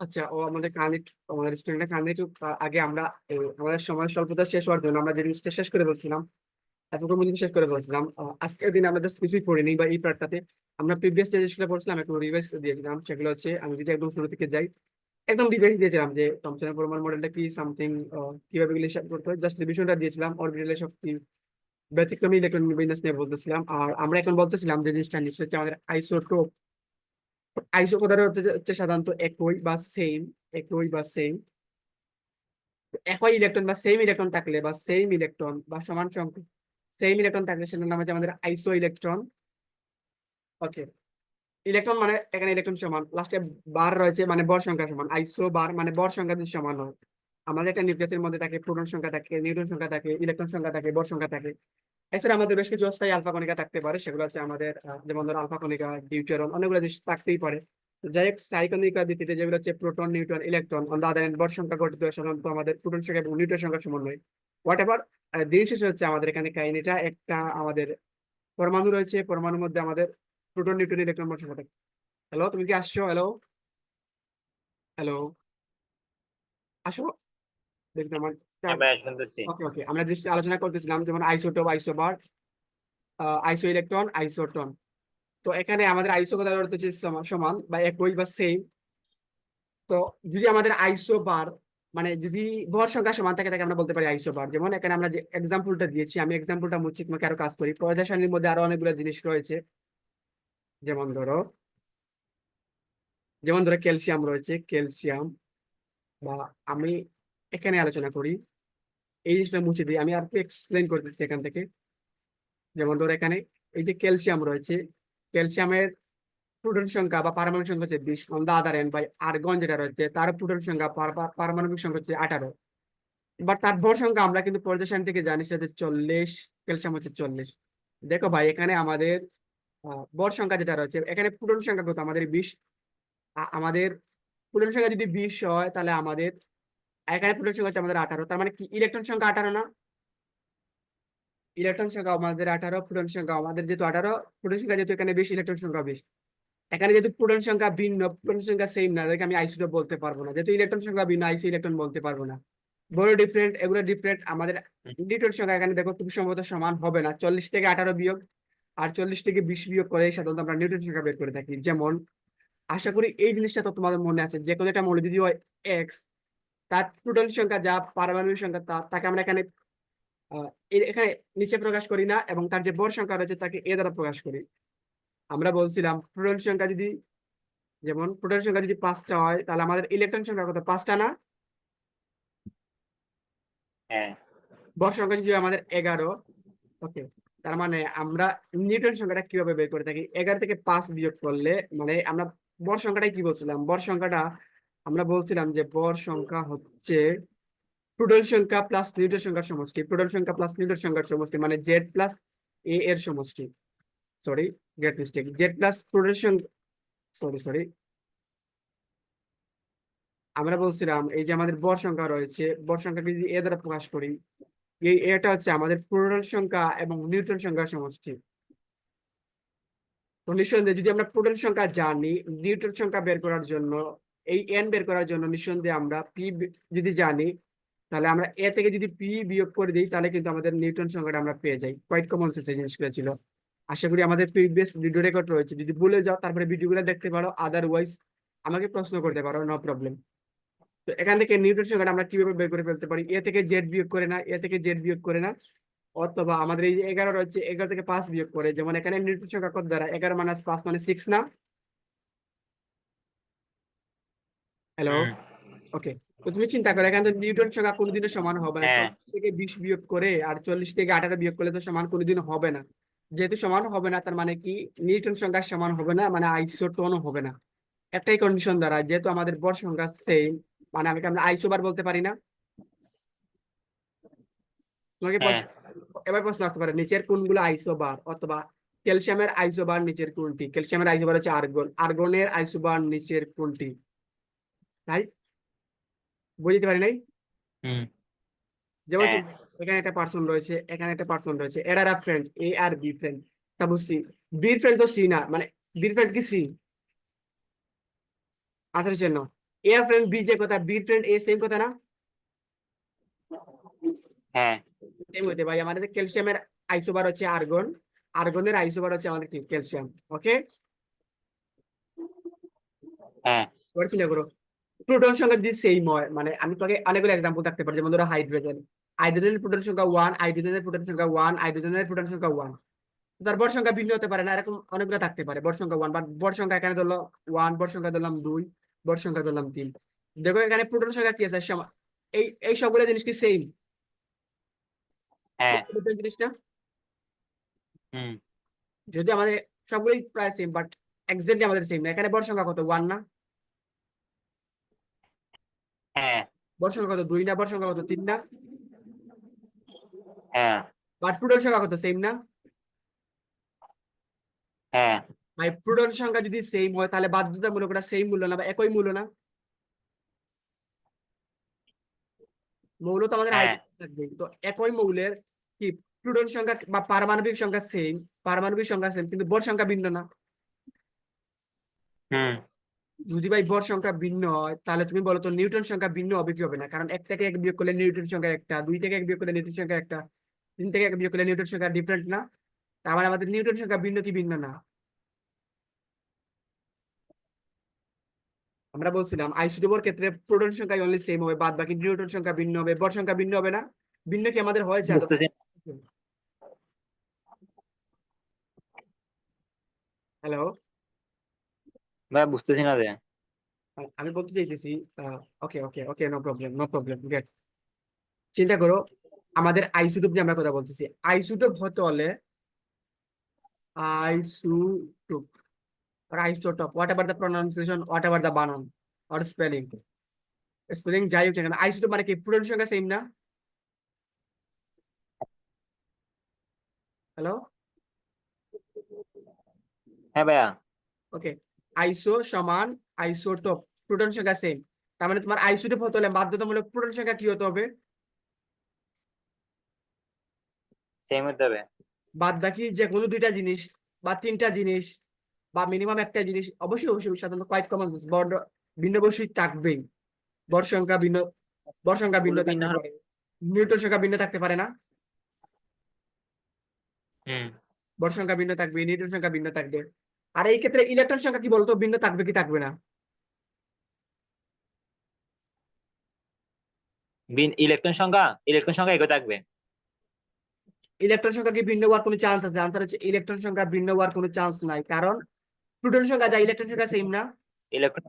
আচ্ছা, ও আমাদের কাহিনী, আমাদের স্টুডেন্টের কাহিনী একটু আগে আমরা আমাদের সময় স্বল্পতা শেষ হওয়ার জন্য আমরা যে জিনিসটা শেষ করে বলছিলাম, এতটুকু জিনিস শেষ করে বলছিলাম। আজকের দিন আমরা জাস্ট কিছুই পড়িনি, বা এই পার্টটাতে আমরা প্রিভিয়াস যে জিনিসগুলো পড়ছিলাম একটু রিভাইজ দিয়েছিলাম। সেগুলো হচ্ছে, আমি যদি একদম শুরু থেকে যাই, একদম রিভাইজ দিয়েছিলাম যে থমসনের পরমাণু মডেলটা কি, সামথিং কিভাবে এগুলো হিসাব করতে হয়, জাস্ট রিভিশনটা দিয়েছিলাম। অরবিটালের শক্তি, ব্যতিক্রমী ইলেকট্রন বিন্যাস নিয়ে বলতেছিলাম। আর আমরা এখন বলতেছিলাম যে জিনিসটা নিশ্চয় হচ্ছে আমাদের আইসোটোপ। আইসো কথাটা হচ্ছে সাধারণত একই বা সেম, একই বা সেম, একই ইলেকট্রন বা সেম ইলেকট্রন থাকলে, বা সেম ইলেকট্রন বা সমান সংখ্যক সেম ইলেকট্রন থাকলে সেটার নাম হচ্ছে আমাদের আইসো ইলেকট্রন। ওকে, ইলেকট্রন মানে এখানে ইলেকট্রন সমান, লাস্টে বার রয়েছে মানে ভর সংখ্যা সমান, আইসো বার মানে ভর সংখ্যা যদি সমান হয়। আমাদের একটা নিউক্লিয়াসের মধ্যে থাকে প্রোটন সংখ্যা থাকে, নিউট্রন সংখ্যা থাকে, ইলেকট্রন সংখ্যা থাকে, ভর সংখ্যা থাকে। এছাড়া আমাদের বেশ কিছু অস্থায়ী আলফা কণিকা থাকতে পারে, সেগুলো হচ্ছে আমাদের যেমন ধরো আলফা কণিকা, ডিউটেরন, অনেকগুলো জিনিস থাকতেই পারে। তো যাই হোক, সাই কণিকার ভিত্তিতে যেগুলো হচ্ছে proton, neutron, electron, on the other hand ভর সংখ্যা গঠিত হয় সাধারণত আমাদের প্রোটন সংখ্যা এবং নিউট্রন সংখ্যা সমন্বয়। হোয়াট এভার, দিন শেষে হচ্ছে আমাদের এখানে কাহিনীটা একটা, আমাদের পরমাণু রয়েছে, পরমাণুর মধ্যে আমাদের প্রোটন, নিউট্রন, ইলেকট্রন, ভর সংখ্যা থাকে। হ্যালো, তুমি কি আসছো? হ্যালো, হ্যালো, আসো, দেখি আমার। হ্যাঁ ভাইয়া শুনতেছি। ওকে ওকে, আমরা দৃষ্টি আলোচনা করতেছিলাম যেমন আইসোটোপ, আইসোবার, আইসো ইলেকট্রন, আইসোটন। তো এখানে আমাদের আইসো কথার অর্থ হচ্ছে সমান বা একই বা সেম। তো যদি আমাদের আইসো বার মানে যদি ভর সংখ্যা সমান থাকে তাকে আমরা বলতে পারি আইসো বার। যেমন এখানে আমরা যে এক্সাম্পলটা দিয়েছি, আমি এক্সাম্পলটা মুছি, তোমাকে আরো কাজ করি। পর্যায় সারণীর মধ্যে আরো অনেকগুলো জিনিস রয়েছে। যেমন ধরো, যেমন ধরো ক্যালসিয়াম রয়েছে, ক্যালসিয়াম, বা আমি এখানে আলোচনা করি, এই জিনিসটা মুছে দিই, আমি আর এক্সপ্লেন করতেছি এখান থেকে। যেমন ধরো এখানে এই যে ক্যালসিয়াম রয়েছে, ক্যালসিয়ামের প্রোটন সংখ্যা বা পারমাণবিক সংখ্যা হচ্ছে 20 on the other end, by argon যেটা রয়েছে তার প্রোটন সংখ্যা পারমাণবিক সংখ্যা হচ্ছে 18। বাট তার ভর সংখ্যা আমরা কিন্তু পর্যায় সারণী থেকে জানি সেটা হচ্ছে 40, ক্যালসিয়াম হচ্ছে 40। দেখো ভাই, এখানে আমাদের ভর সংখ্যা যেটা রয়েছে, এখানে প্রোটন সংখ্যা কত আমাদের 20। আমাদের প্রোটন সংখ্যা যদি 20 হয় তাহলে আমাদের এখানে প্রোটন সংখ্যা হচ্ছে আমাদের 18, তার মানে কি ইলেকট্রন সংখ্যা 18 না? ইলেকট্রন সংখ্যা আমাদের 18, প্রোটন সংখ্যা আমাদের যেহেতু 18, প্রোটন সংখ্যা যেহেতু এখানে 20, ইলেকট্রন সংখ্যা 20। এখানে যেহেতু প্রোটন সংখ্যা ভিন্ন, প্রোটন সংখ্যা সেম না, দেখে আমি আইসোটোপ বলতে পারবো না। যেহেতু ইলেকট্রন সংখ্যা ভিন্ন, আইসো ইলেকট্রন বলতে পারবো না। বড় ডিফারেন্ট, এগুলো ডিফারেন্ট। আমাদের নিউটন সংখ্যা এখানে দেখো খুব সম্ভবত সমান হবে না। 40 থেকে 18 বিয়োগ আর 40 থেকে 20 বিয়োগ করে সাধারণত আমরা নিউটন সংখ্যা বের করে থাকি। যেমন, আশা করি এই জিনিসটা তো তোমাদের মনে আছে, যে কোনো একটা মৌল যদি হয় এক্স, তার প্রোটন সংখ্যা যা পারমাণবিক সংখ্যা তাকে আমরা এখানে আহ, এখানে নিচে প্রকাশ করি না, এবং তার যে ভর সংখ্যা রয়েছে তাকে এ দ্বারা প্রকাশ করি। আমরা বলছিলাম প্রোটন সংখ্যা যদি, যেমন প্রোটন সংখ্যা যদি 5টা হয় তাহলে আমাদের ইলেকট্রন সংখ্যা কত, 5টা না? হ্যাঁ ভর সংখ্যা যদি আমাদের 11। ওকে, তার মানে আমরা নিউটন সংখ্যাটা কিভাবে বের করে থাকি, 11 থেকে 5 বিয়োগ করলে, মানে আমরা ভর সংখ্যাটাই কি বলছিলাম, ভর সংখ্যাটা আমরা বলছিলাম যে ভর সংখ্যা হচ্ছে প্রোটন সংখ্যা প্লাস নিউটন সংখ্যার সমষ্টি, প্রোটন সংখ্যা প্লাস নিউটন সংখ্যার সমষ্টি, মানে জেড প্লাস এ এর সমষ্টি। Sorry, great mistake, Z plus proton সংখ্যা, সরি সরি, আমরা বলছিলাম এই যে আমাদের ভর সংখ্যা রয়েছে, ভর সংখ্যাকে যদি এ দ্বারা প্রকাশ করি, এই এটা হচ্ছে আমাদের প্রোটন সংখ্যা এবং নিউট্রন সংখ্যার সমষ্টি। তো নিঃসন্দেহে যদি আমরা প্রোটন সংখ্যা জানি, নিউট্রন সংখ্যা বের করার জন্য, এই এন বের করার জন্য নিঃসন্দেহে আমরা পি যদি জানি, তাহলে আমরা এ থেকে যদি পি বিয়োগ করে দিই তাহলে কিন্তু আমাদের নিউট্রন সংখ্যাটা আমরা পেয়ে যাই। কোয়াইট কমন সেন্স এই জিনিসগুলো ছিল। আশা করি আমাদের প্রিভিয়াস ভিডিও রেকর্ড রয়েছে, যদি ভুলে যাও তারপরে ভিডিওগুলো দেখতে পারো, আদারওয়াইজ আমাকে প্রশ্ন করতে পারো, নো প্রবলেম। তো এখান থেকে নিউটন সংখ্যাটা আমরা কিভাবে বের করে ফেলতে পারি, এ থেকে জেড বিয়োগ করে না, এ থেকে জেড বিয়োগ করে না, অথবা আমাদের এই যে 11 রয়েছে, 11 থেকে 5 বিয়োগ করে। যেমন এখানে নিউটন সংখ্যা কত দ্বারা, 11 মাইনাস 5 মানে 6 না? হ্যালো, হুম ওকে। তো তুমি চিন্তা করো, এখানে তো নিউটন সংখ্যা কোনোদিনও সমান হবে না। হ্যাঁ 40 থেকে 20 বিয়োগ করে আর 40 থেকে 18 বিয়োগ করলে তো সমান কোনোদিনও হবে না। যেহেতু সমান হবে না, তার মানে কি নিউটন সংখ্যা সমান হবে না, মানে আইসোটোনও হবে না। একটাই কন্ডিশন দ্বারা, যেহেতু আমাদের ভর সংখ্যা সেম, মানে আমি আমরা আইসোবার বলতে পারি না। তোমাকে হ্যাঁ এবার প্রশ্ন আসতে পারে নিচের কোনগুলো আইসোবার, অথবা ক্যালসিয়ামের আইসোবার নিচের কোনটি, ক্যালসিয়ামের আইসোবার হচ্ছে আর্গন, আর্গনের আইসোবার নিচের কোনটি? রাইট, বুঝতে পারি নাই? হুম যেমন হ্যাঁ এখানে একটা পার্সন রয়েছে, এখানে একটা পার্সন রয়েছে, এরা ফ্রেন্ড, এ আর বি ফ্রেন্ড। তারপর সি, বির ফ্রেন্ড তো সি না, মানে বির ফ্রেন্ড কি সি? আনসার হচ্ছে no। এ এর ফ্রেন্ড বি যে কথা, বি ফ্রেন্ড এ সেম কথা না? হ্যাঁ সেম হইতে ভাই, আমাদের ক্যালসিয়ামের আইসোবার হচ্ছে আর্গন, আর্গনের আইসোবার হচ্ছে আমাদের কি ক্যালসিয়াম। ওকে, হ্যাঁ এবার চিন্তা করো, প্রোটন সংখ্যা যদি সেম হয়, মানে আমি তোকে অনেকগুলো এক্সাম্পল থাকতে পারি, যেমন ধরো হাইড্রোজেন, হাইড্রোজেনের প্রোটন সংখ্যা 1, হাইড্রোজেনের প্রোটন সংখ্যা 1, হাইড্রোজেনের প্রোটন সংখ্যা 1, তার ভর সংখ্যা ভিন্ন হতে পারে না, এরকম অনেকগুলো থাকতে পারে ভর সংখ্যা 1, বাট ভর সংখ্যা এখানে ধরলো 1, ভর সংখ্যা ধরলাম 2, ভর সংখ্যা ধরলাম 3। দেখো এখানে প্রোটন সংখ্যা কি আছে, এই এই সবগুলো জিনিস কি সেম হ্যাঁ জিনিসটা? হুম যদি আমাদের সবগুলোই প্রায় সেম, বাট এক্সাক্টলি আমাদের সেম না। এখানে ভর সংখ্যা কত, 1 না? হ্যাঁ ভর সংখ্যা কত, 2 না? ভর সংখ্যা কত, 3 না? হ্যাঁ বাট প্রোটন সংখ্যা কত, সেম না? হ্যাঁ ভাই প্রোটন সংখ্যা যদি সেম হয় তাহলে বাধ্যতামূলক ওটা সেম মূল্য না বা একই মূল্য না? মৌল তো আমাদের হ্যাঁ হাইড্রোজেন থাকবে, তো একই মৌলের কি প্রোটন সংখ্যা বা পারমাণবিক সংখ্যা সেম, পারমাণবিক সংখ্যা সেম কিন্তু ভর সংখ্যা ভিন্ন না? হুম যদি ভাই ভর সংখ্যা ভিন্ন হয় তাহলে তুমি বলো তো নিউটন সংখ্যা ভিন্ন হবে কি হবে না? কারণ 1 থেকে 1 বিয়োগ করলে নিউটন সংখ্যা একটা, 2 থেকে 1 বিয়োগ করলে নিউটন সংখ্যা একটা, 3 থেকে 1 বিয়োগ করলে নিউটন সংখ্যা ডিফারেন্ট না? তার মানে আমাদের নিউটন সংখ্যা ভিন্ন কি ভিন্ন না? আমরা বলছিলাম আইসোটোপের ক্ষেত্রে প্রোটন সংখ্যা অনলি সেম হবে, বাদ বাকি নিউটন সংখ্যা ভিন্ন হবে, ভর সংখ্যা ভিন্ন হবে না? ভিন্ন কি আমাদের হয়েছে আদৌ? বুঝতেছি হ্যালো, ভাই, বুঝতেছি না যে আমি বলতে চাইতেছি, okay okay okay, no problem no problem, get. চিন্তা করো, আমাদের আইসোটোপ নিয়ে আমরা কথা বলতেছি, আইসোটোপ হতে হলে isotope or isotope, whatever the pronunciation, whatever the banan or spelling, spelling যাই হোক না কেন, আইসোটোপ মানে কি প্রোটন সংখ্যা সেম না? হ্যালো, হ্যাঁ ভাইয়া ওকে, আইসো সমান আইসোটোপ, প্রোটন সংখ্যা সেম, তার মানে তোমার আইসোটোপ হতে হলে বাধ্যতামূলক প্রোটন সংখ্যা কি হতে হবে? সেম হতে হবে বাদ বাকি যে কোনো দুইটা জিনিস বা তিনটা জিনিস বা মিনিমাম একটা জিনিস, অবশ্যই অবশ্যই সাধারণত কোয়াইট কমন, বড় ভিন্ন বৈশিষ্ট্য থাকবেই। ভর সংখ্যা ভিন্ন, ভর সংখ্যা ভিন্ন ওগুলো ভিন্ন থাকতে হলে পারে, নিউটন সংখ্যা ভিন্ন থাকতে পারে না? হুম ভর সংখ্যা ভিন্ন থাকবে, নিউটন সংখ্যা ভিন্ন থাকবে। আর এই ক্ষেত্রে ইলেকট্রন সংখ্যা কি বলতো, ভিন্ন থাকবে কি থাকবে না? ইলেকট্রন সংখ্যা একই থাকবে ইলেকট্রন সংখ্যা কি ভিন্ন হওয়ার কোনো চান্স আছে? আনসার হচ্ছে ইলেকট্রন সংখ্যা ভিন্ন হওয়ার কোনো চান্স নাই, কারণ প্রোটন সংখ্যা যা ইলেকট্রন সংখ্যা সেম না? ইলেকট্রন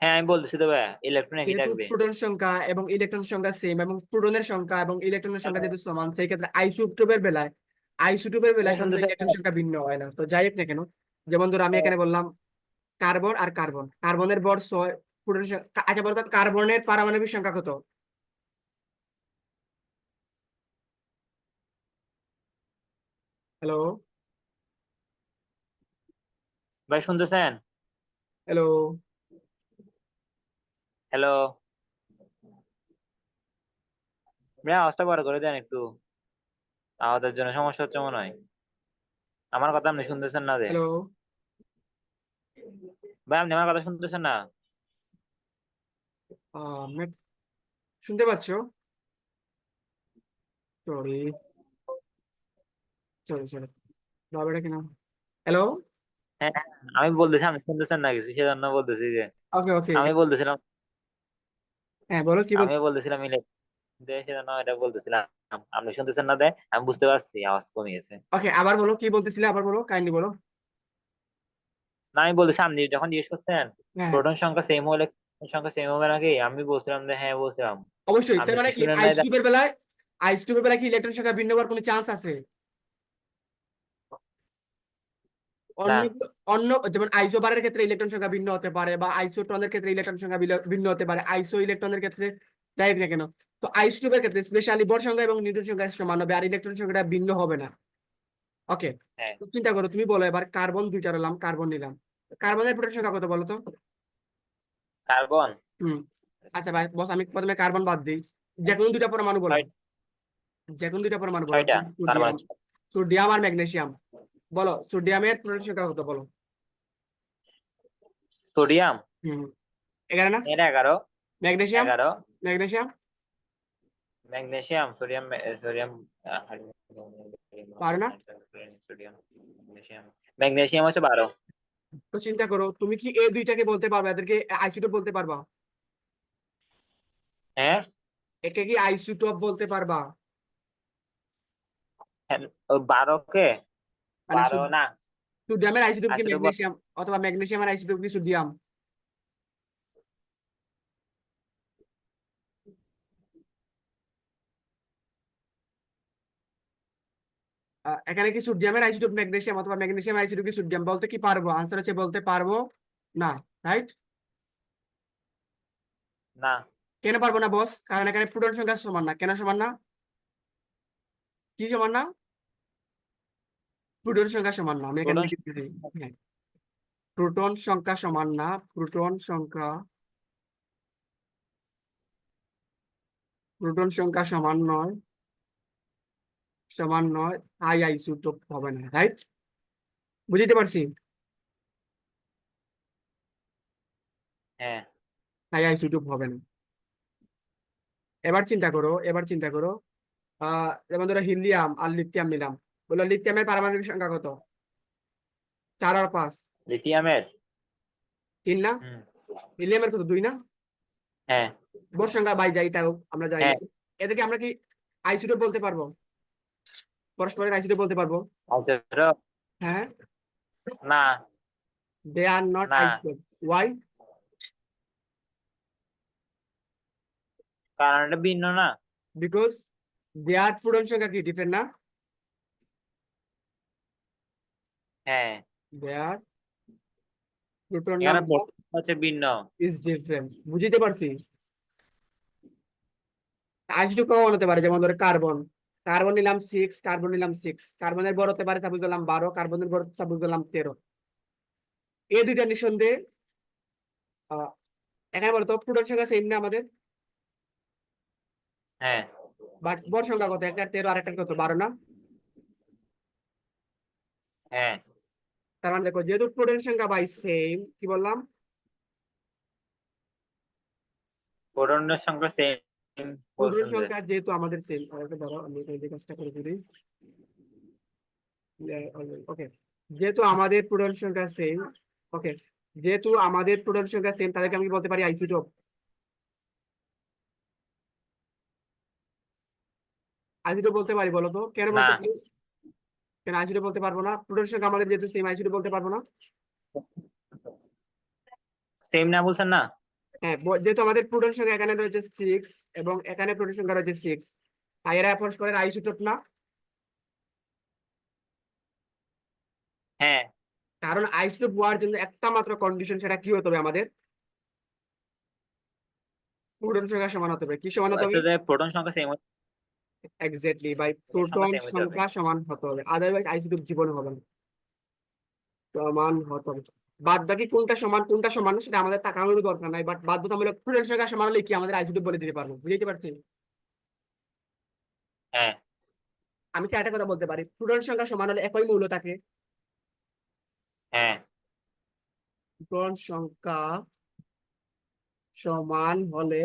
হ্যাঁ আমি বলতেছি তো ভাইয়া, ইলেকট্রন একই যেহেতু থাকবে প্রোটন সংখ্যা এবং ইলেকট্রন সংখ্যা সেম এবং প্রোটনের সংখ্যা এবং ইলেকট্রনের সংখ্যা যেহেতু সমান, সেই ক্ষেত্রে আইসোটোপের বেলায় ভাই সাধারণত শুনতেছেন ইলেকট্রন সংখ্যা ভিন্ন হয় না। তো যাই হোক না কেন, যেমন ধরো আমি এখানে বললাম কার্বন আর কার্বন, কার্বনের ভর 6, প্রোটনের আচ্ছা বলতো কার্বনের পারমাণবিক সংখ্যা কত? হ্যালো, ভাই শুনতেছেন হ্যালো, হ্যালো ভাই, আওয়াজটা বড় করে দেন একটু, আওয়াজের জন্য সমস্যা হচ্ছে মনে হয়। আমার কথা আপনি শুনতেছেন না যে? হ্যালো, ভাই আপনি আমার কথা শুনতেছেন না? শুনতে পাচ্ছ? সরি সরি সরি, বাবাটা কিনা, হ্যালো, হ্যাঁ আমি বলতেছি আপনি শুনতেছেন না কিছু, সেজন্য বলতেছি যে ওকে ওকে, আমি বলতেছিলাম হ্যাঁ বলো কি বল। আমি বলতেছিলাম সেজন্য এটা বলতেছিলাম। আপনি শুনতেছেন না দে, আমি বুঝতে পারছি আওয়াজ কমিয়েছে। ওকে, আবার বলো কি বলতেছিলে, আবার বলো, কাইন্ডলি বলো। না আমি বলতেছি, আপনি যখন জিজ্ঞেস করছেন হ্যাঁ হ্যাঁ, প্রোটন সংখ্যা সেম হলে proton সংখ্যা সেম হবে নাকি, আমি বলছিলাম যে হ্যাঁ বলছিলাম। অবশ্যই। আপনি তার মানে কি কি শুনেন নাই আইসোটোপের বেলায় কি ইলেকট্রন সংখ্যা ভিন্ন হওয়ার কোনো চান্স আছে? অন্য না অন্য যেমন আইসোবারের ক্ষেত্রে ইলেকট্রন সংখ্যা ভিন্ন হতে পারে, বা আইসোটনের ক্ষেত্রে ইলেকট্রন সংখ্যা ভিন্ন হতে পারে, আইসো ইলেকট্রনের ক্ষেত্রে যাই হোক না কেন। তো আইসোটোপের ক্ষেত্রে স্পেশালি ভর সংখ্যা এবং নিউটন সংখ্যা সমান হবে, আর ইলেকট্রন সংখ্যাটা ভিন্ন হবে না। ওকে, হ্যাঁ চিন্তা করো, তুমি বলো এবার কার্বন দুইটা নিলাম, কার্বন নিলাম, কার্বনের প্রোটন সংখ্যা কত বলো তো? কার্বন হুম, আচ্ছা ভাই বস, আমি প্রথমে কার্বন বাদ দিই, যে কোনো দুইটা পরমাণু বলো, ছয় যে কোনো দুইটা পরমাণু বলো, ছয়টা তার মানে সোডিয়াম, সোডিয়াম আর ম্যাগনেসিয়াম, বলো সোডিয়ামের প্রোটন সংখ্যা কত বলো? সোডিয়াম হুম, 11 না? এটা 11 magnesium 11 magnesium magnesium sodium sodium 12 না? সোডিয়াম ম্যাগনেসিয়াম ম্যাগনেসিয়াম হচ্ছে 12 তো চিন্তা করো, তুমি কি এই দুইটাকে বলতে পারবা, এদেরকে আইসোটোপ বলতে পারবা? হ্যাঁ একে কি আইসোটোপ বলতে পারবা? হ্যাঁ, ও 12 কে মানে 12 না সোডিয়ামের আইসোটোপ কি আসলে ম্যাগনেসিয়াম, অথবা ম্যাগনেসিয়ামের আইসোটোপ কি সোডিয়াম? এখানে কি সোডিয়ামের আইসোটোপ ম্যাগনেসিয়াম, অথবা ম্যাগনেসিয়াম আইসোটোপ কি সোডিয়াম, বলতে কি পারবো? আনসার হচ্ছে বলতে পারবো না, রাইট? না কেন পারবো না বস? কারণ এখানে প্রোটন সংখ্যা সমান না। কেন সমান না? কি সমান না? প্রোটন সংখ্যা সমান না। আমি এখানে প্রোটন লিখে দিতেছি। হ্যাঁ, প্রোটন সংখ্যা সমান না। প্রোটন সংখ্যা সমান নয়, হাই আইসোটোপ হবে না, রাইট? বুঝতে পারছি? হ্যাঁ হাই আইসোটোপ হবে না। এবার চিন্তা করো যেমন ধরো হিলিয়াম আর লিথিয়াম নিলাম। বলো লিথিয়ামের পারমাণবিক সংখ্যা কত? 4 আর 5। লিথিয়ামের 3 না? হুম হিলিয়ামের কত? 2 না? হ্যাঁ বোর সংখ্যা বাই যাই তাও আমরা জানি না। হ্যাঁ এদেরকে আমরা কি আইসোটোপ বলতে পারবো? পরস্পরের আইসোটোপ বলতে পারবো? আইসোটোপ হ্যাঁ। না দে আর নট না আইসোটোপ। ওয়াই? কারণ এটা ভিন্ন না বিকজ দেয়ার প্রোটন সংখ্যা কি ডিফারেন্ট না? হ্যাঁ দেয়ার প্রোটন এখানে নাম্বার প্রোটন হচ্ছে ভিন্ন ইজ ডিফারেন্ট। বুঝতে পারছি? আইসোটোপ কখন হতে পারে? যেমন ধরো কার্বন। কার্বন নিলাম 6, কার্বনের বড় হতে পারে সাপোজ দিলাম 12, কার্বনের বড় সাপোজ দিলাম 13। এই দুইটা নিঃসন্দেহে আহ এখানে বলতো প্রোটন সংখ্যা সেম না আমাদের? হ্যাঁ বাট বড় সংখ্যা কত? একটা 13, আর একটা কত? 12 না? হ্যাঁ তার মানে দেখো, যেহেতু প্রোটন সংখ্যা বাই সেম, কি বললাম? প্রোটনের সংখ্যা সেম প্রোটন বলছেন যে সংখ্যা যেহেতু আমাদের সেম, ধরো আমি এই কাজটা করে দিই। ওকে, যেহেতু আমাদের প্রোটন সংখ্যা সেম, ওকে, যেহেতু আমাদের প্রোটন সংখ্যা সেম, তাদেরকে আমি কি বলতে পারি? আইসোটোপ। আইসোটোপ বলতে পারি, বলো তো কেন না বলতে পারি? কেন আইসোটোপ বলতে পারবো না? প্রোটন সংখ্যা আমাদের যেহেতু সেম, আইসোটোপ বলতে পারবো না? সেম না বলছেন না হ্যাঁ, যেহেতু আমাদের প্রোটন সংখ্যা এখানে রয়েছে 6, এবং এখানে প্রোটন সংখ্যা রয়েছে 6, তাই এরা পরস্পরের আইসোটোপ না? হ্যাঁ কারণ আইসোটোপ হওয়ার জন্য একটা মাত্র কন্ডিশন, সেটা কি হতে হবে আমাদের? প্রোটন সংখ্যা সমান হতে হবে। কি সমান হতে হবে? আসলে প্রোটন সংখ্যা সেম এক্স্যাক্টলি, বাই সংখ্যা প্রোটন সেম হতে হবে সংখ্যা সমান হতে হবে, আদারওয়াইজ আইসোটোপ জীবনে হবে না। সমান হতে হবে। বাদ বাকি কোনটা সমান না, সেটা আমাদের তাকানোর দরকার নাই, বাট বাধ্যতামূলক প্রোটন সংখ্যা সমান হলে কি আমাদের আইসোটোপ বলে দিতে পারবো। বুঝতে পারছি? হ্যাঁ আমি কি একটা কথা বলতে পারি? প্রোটন সংখ্যা সমান হলে একই মৌল থাকে। হ্যাঁ প্রোটন সংখ্যা সমান হলে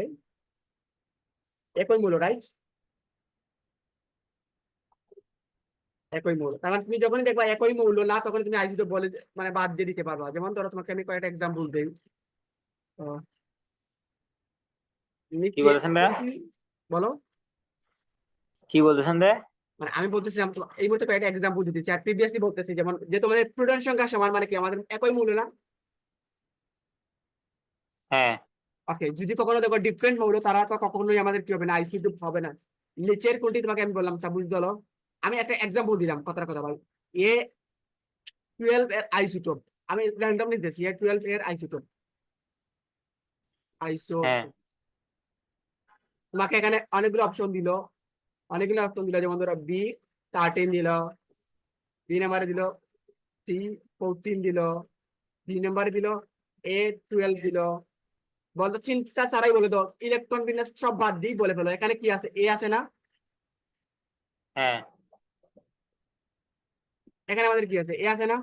একই মৌল, রাইট? একই মৌল, তার মানে তুমি যখনই দেখবা একই মৌল না, তখন তুমি আইসোটোপ বলে মানে বাদ দিয়ে দিতে পারবা। যেমন ধরো তোমাকে আমি কয়েকটা এক্সাম্পল দিই। আহ, কি নিচে বলতেছেন ভাইয়া বলো। কি বলতেছেন ভাইয়া মানে আমি বলতেছিলাম এই মুহূর্তে কয়েকটা এক্সাম্পল দিতেছি, আর প্রিভিয়াসলি বলতেছি, যেমন যে তোমাদের প্রোটন সংখ্যা সমান মানে কি আমাদের একই মৌল না? হ্যাঁ ওকে, যদি কখনো দেখো ডিফারেন্ট মৌল, তারা তো কখনোই আমাদের কি হবে না? আইসোটোপ হবে না। নিচের কোনটি তোমাকে আমি বললাম সাপোজ ধরো, আমি একটা এক্সাম্পল দিলাম, কথার কথা ভাই। A12 এর আইসোটোপ, আমি র্যান্ডমলি দিতেছি, A12 এর আইসোটোপ। হ্যাঁ তোমাকে এখানে অনেকগুলো অপশন দিল, যেমন ধরো B13 দিল, বি নাম্বারে দিল C14 দিল, ডি নাম্বারে দিল A12 দিল। বলতো চিন্তা ছাড়াই বলে দাও, ইলেকট্রন বিন্যাস সব বাদ দিয়ে বলে ফেলো, এখানে কি আছে? এ আছে না? হ্যাঁ এখানে আমাদের কি আছে? এ আছে না?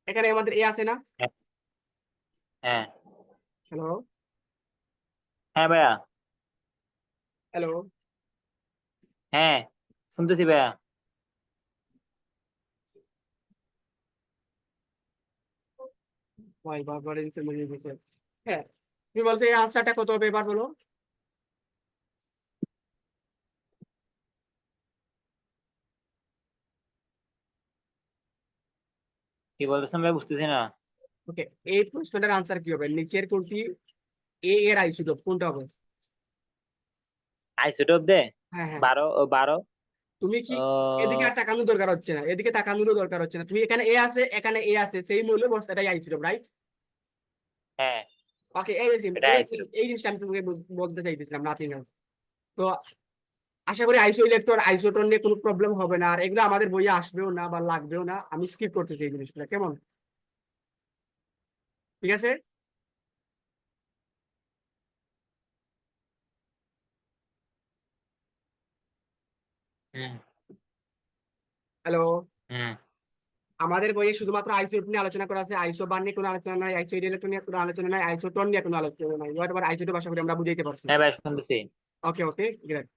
এখানে আমাদের এ আছে না? হ্যাঁ হ্যাঁ হ্যালো? হ্যাঁ ভাইয়া। হ্যালো। হ্যাঁ, শুনতেছি ভাইয়া। ভাই বারবার এসে মনে গেছে। হ্যাঁ, তুমি বলতে এই আনসারটা কত হবে এবার বলো। কি বলতেছেন ভাই, বুঝতেছি না। ওকে, এই প্রশ্নটার আনসার কি হবে, নিচের কোনটি এ এর আইসোটোপ কোনটা হবে? আইসোটোপ দে। হ্যাঁ হ্যাঁ। 12 12। তুমি কি, এদিকে আহ আর তাকানোর দরকার হচ্ছে না, এদিকে তাকানোরও দরকার হচ্ছে না, তুমি এখানে এ আছে এখানে এ আছে, সেই মূল্য বস, এটাই আইসোটোপ, রাইট? হ্যাঁ, ওকে, এই simple, এটা এই আইসোটোপ। এই জিনিসটা আমি তোমাকে বলতে চাইতেছিলাম, নাথিং এলস। তো আশা করি আইসো ইলেকট্রন আইসোটোন নিয়ে কোনো প্রবলেম হবে না, আর এগুলো আমাদের বইয়ে আসবেও না বা লাগবেও না, আমি স্কিপ করতেছি এই জিনিসগুলো, কেমন? ঠিক আছে। হুম হ্যালো। হুম। আমাদের বইয়ে শুধুমাত্র আইসোটোপ নিয়ে আলোচনা করা আছে, আইসো বার নিয়ে কোনো আলোচনা নাই, আইসো ইলেকট্রন নিয়ে কোনো আলোচনা নাই, আইসোটোন নিয়ে কোনো আলোচনা নাই, এবার আইসোটোপ আশা করি আমরা বুঝাইতে পারছি। হ্যাঁ ভাই, শুনতেছি। ওকে ওকে, গ্রেট।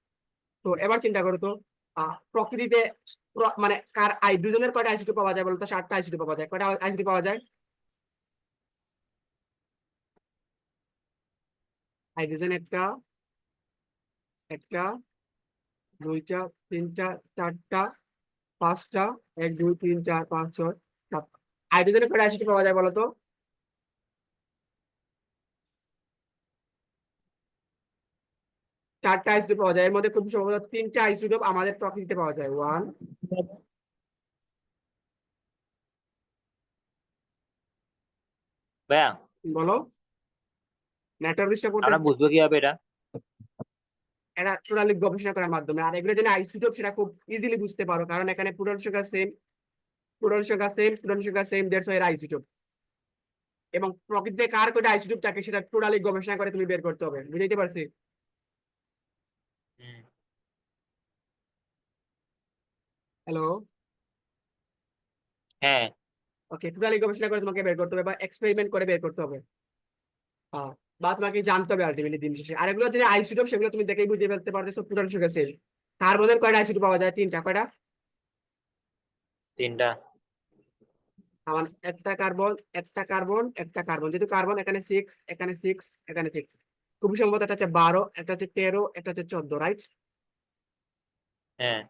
তো এবার চিন্তা করো তো, প্রকৃতিতে মানে কার হাইড্রোজেনের কয়টা আইসোটোপ পাওয়া যায় বলতো? 7টা আইসোটোপ পাওয়া যায়, কয়টা আইসোটোপ পাওয়া যায়? হাইড্রোজেন একটা, একটা, দুইটা, তিনটা, চারটা, পাঁচটা, 1 2 3 4 5 6 7। হাইড্রোজেনের কয়টা আইসোটোপ পাওয়া যায় বলতো? 4টা আইসোটোপ পাওয়া যায়, এর মধ্যে খুব সম্ভবত 3টা আইসোটোপ আমাদের প্রকৃতিতে পাওয়া যায়। ওয়ান, ভাইয়া, বলো, নেটওয়ার্ক ডিস্টার্ব আমরা করতেছে। বুঝবো কিভাবে এটা? এটা টোটালি গবেষণা করার মাধ্যমে, আর এগুলো যেন আইসোটোপ সেটা খুব ইজিলি বুঝতে পারো, কারণ এখানে পূরণ সংখ্যা সেম, পূরণ সংখ্যা সেম, পূরণ সংখ্যা সেম, দ্যাটস ওয়াই এর আইসোটোপ। এবং প্রকৃতিতে কার কয়টা আইসোটোপ থাকে সেটা টোটালি গবেষণা করে তুমি বের করতে হবে, বুঝাইতে পারছি? হুম। হ্যালো। হ্যাঁ। ওকে, টোটালি গবেষণা করে তোমাকে বের করতে হবে বা এক্সপেরিমেন্ট করে বের করতে হবে। আহ, বা তোমাকে জানতে হবে আলটিমেটলি দিন শেষে। আর এগুলো যে আইসোটোপ সেগুলো তুমি দেখেই বুঝে ফেলতে পারতেছো, পূরণ সংখ্যা সেম। কার্বনের কয়টা আইসোটোপ পাওয়া যায়? 3টা, কয়টা? 3টা। আমার একটা কার্বন, একটা কার্বন, একটা কার্বন, যেহেতু কার্বন এখানে 6, এখানে 6, এখানে 6, খুব সম্ভবত একটা হচ্ছে 12, একটা হচ্ছে 13, একটা হচ্ছে 14, রাইট? হ্যাঁ।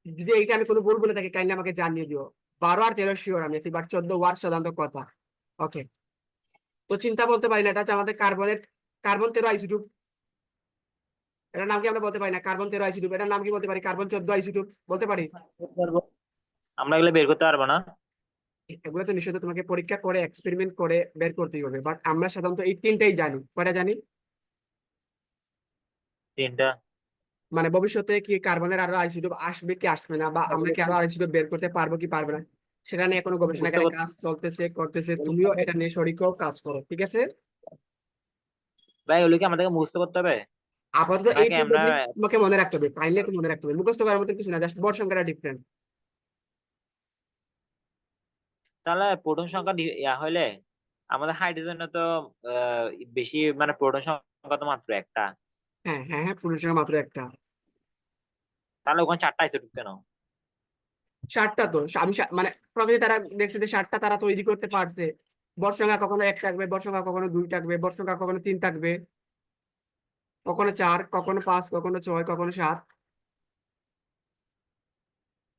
যদি এইটা আমি কোনো ভুল বলে থাকি কাইন্ডলি আমাকে জানিয়ে দিও। 12 আর 13 শিওর আমি আছি, বাট 14 ওয়ার্ড সাধারণত কথা। ওকে, তো চিন্তা বলতে পারি না, এটা হচ্ছে আমাদের কার্বনের, কার্বন 13 আইসোটোপ। এটার নাম কি আমরা বলতে পারি না? কার্বন 13 আইসোটোপ, এটার নাম কি বলতে পারি? কার্বন 14 আইসোটোপ বলতে পারি। আমরা এগুলো বের করতে পারবো না। এগুলো তো নিশ্চয়ই তোমাকে পরীক্ষা করে এক্সপেরিমেন্ট করে বের করতেই হবে, বাট আমরা সাধারণত এই তিনটাই জানি। কয়টা জানি? 3টা। মানে ভবিষ্যতে কি কার্বনের আরো আইসোটোপ আসবে কি আসবে না, বা আমরা কি আরো আইসোটোপ বের করতে পারবো কি পারবে না, সেটা নিয়ে এখনো বুঝতে গবেষণাগারে পারছি। কাজ চলতেছে, করতেছে, তুমিও এটা নিয়ে শরীরও কাজ করো, ঠিক আছে? ভাই, এগুলো কি আমাদেরকে মুখস্থ করতে হবে আপাতত এই নাকি আমরা? পদ্ধতি তোমাকে মনে রাখতে হবে, কাইন্ডলি একটু মনে রাখতে হবে, মুখস্থ করার মতো কিছু না, জাস্ট বড় সংখ্যাটা ডিফারেন্ট। তাহলে প্রোটন সংখ্যা হইলে আমাদের হাইড্রোজেনে তো আহ, বেশি, মানে প্রোটন সংখ্যা তো মাত্র একটা। হ্যাঁ হ্যাঁ হ্যাঁ, পুরুষ সংখ্যা মাত্র একটা। তাহলে ওখানে 4টা আইসোটোপ কেন? 7টা তো আমি মানে প্রকৃতি তারা দেখছে যে 7টা তারা তৈরি করতে পারছে। বড় সংখ্যা কখনো 1 থাকবে, বড় সংখ্যা কখনো 2 থাকবে, বড় সংখ্যা কখনো 3 থাকবে, কখনো 4, কখনো 5, কখনো 6, কখনো 7।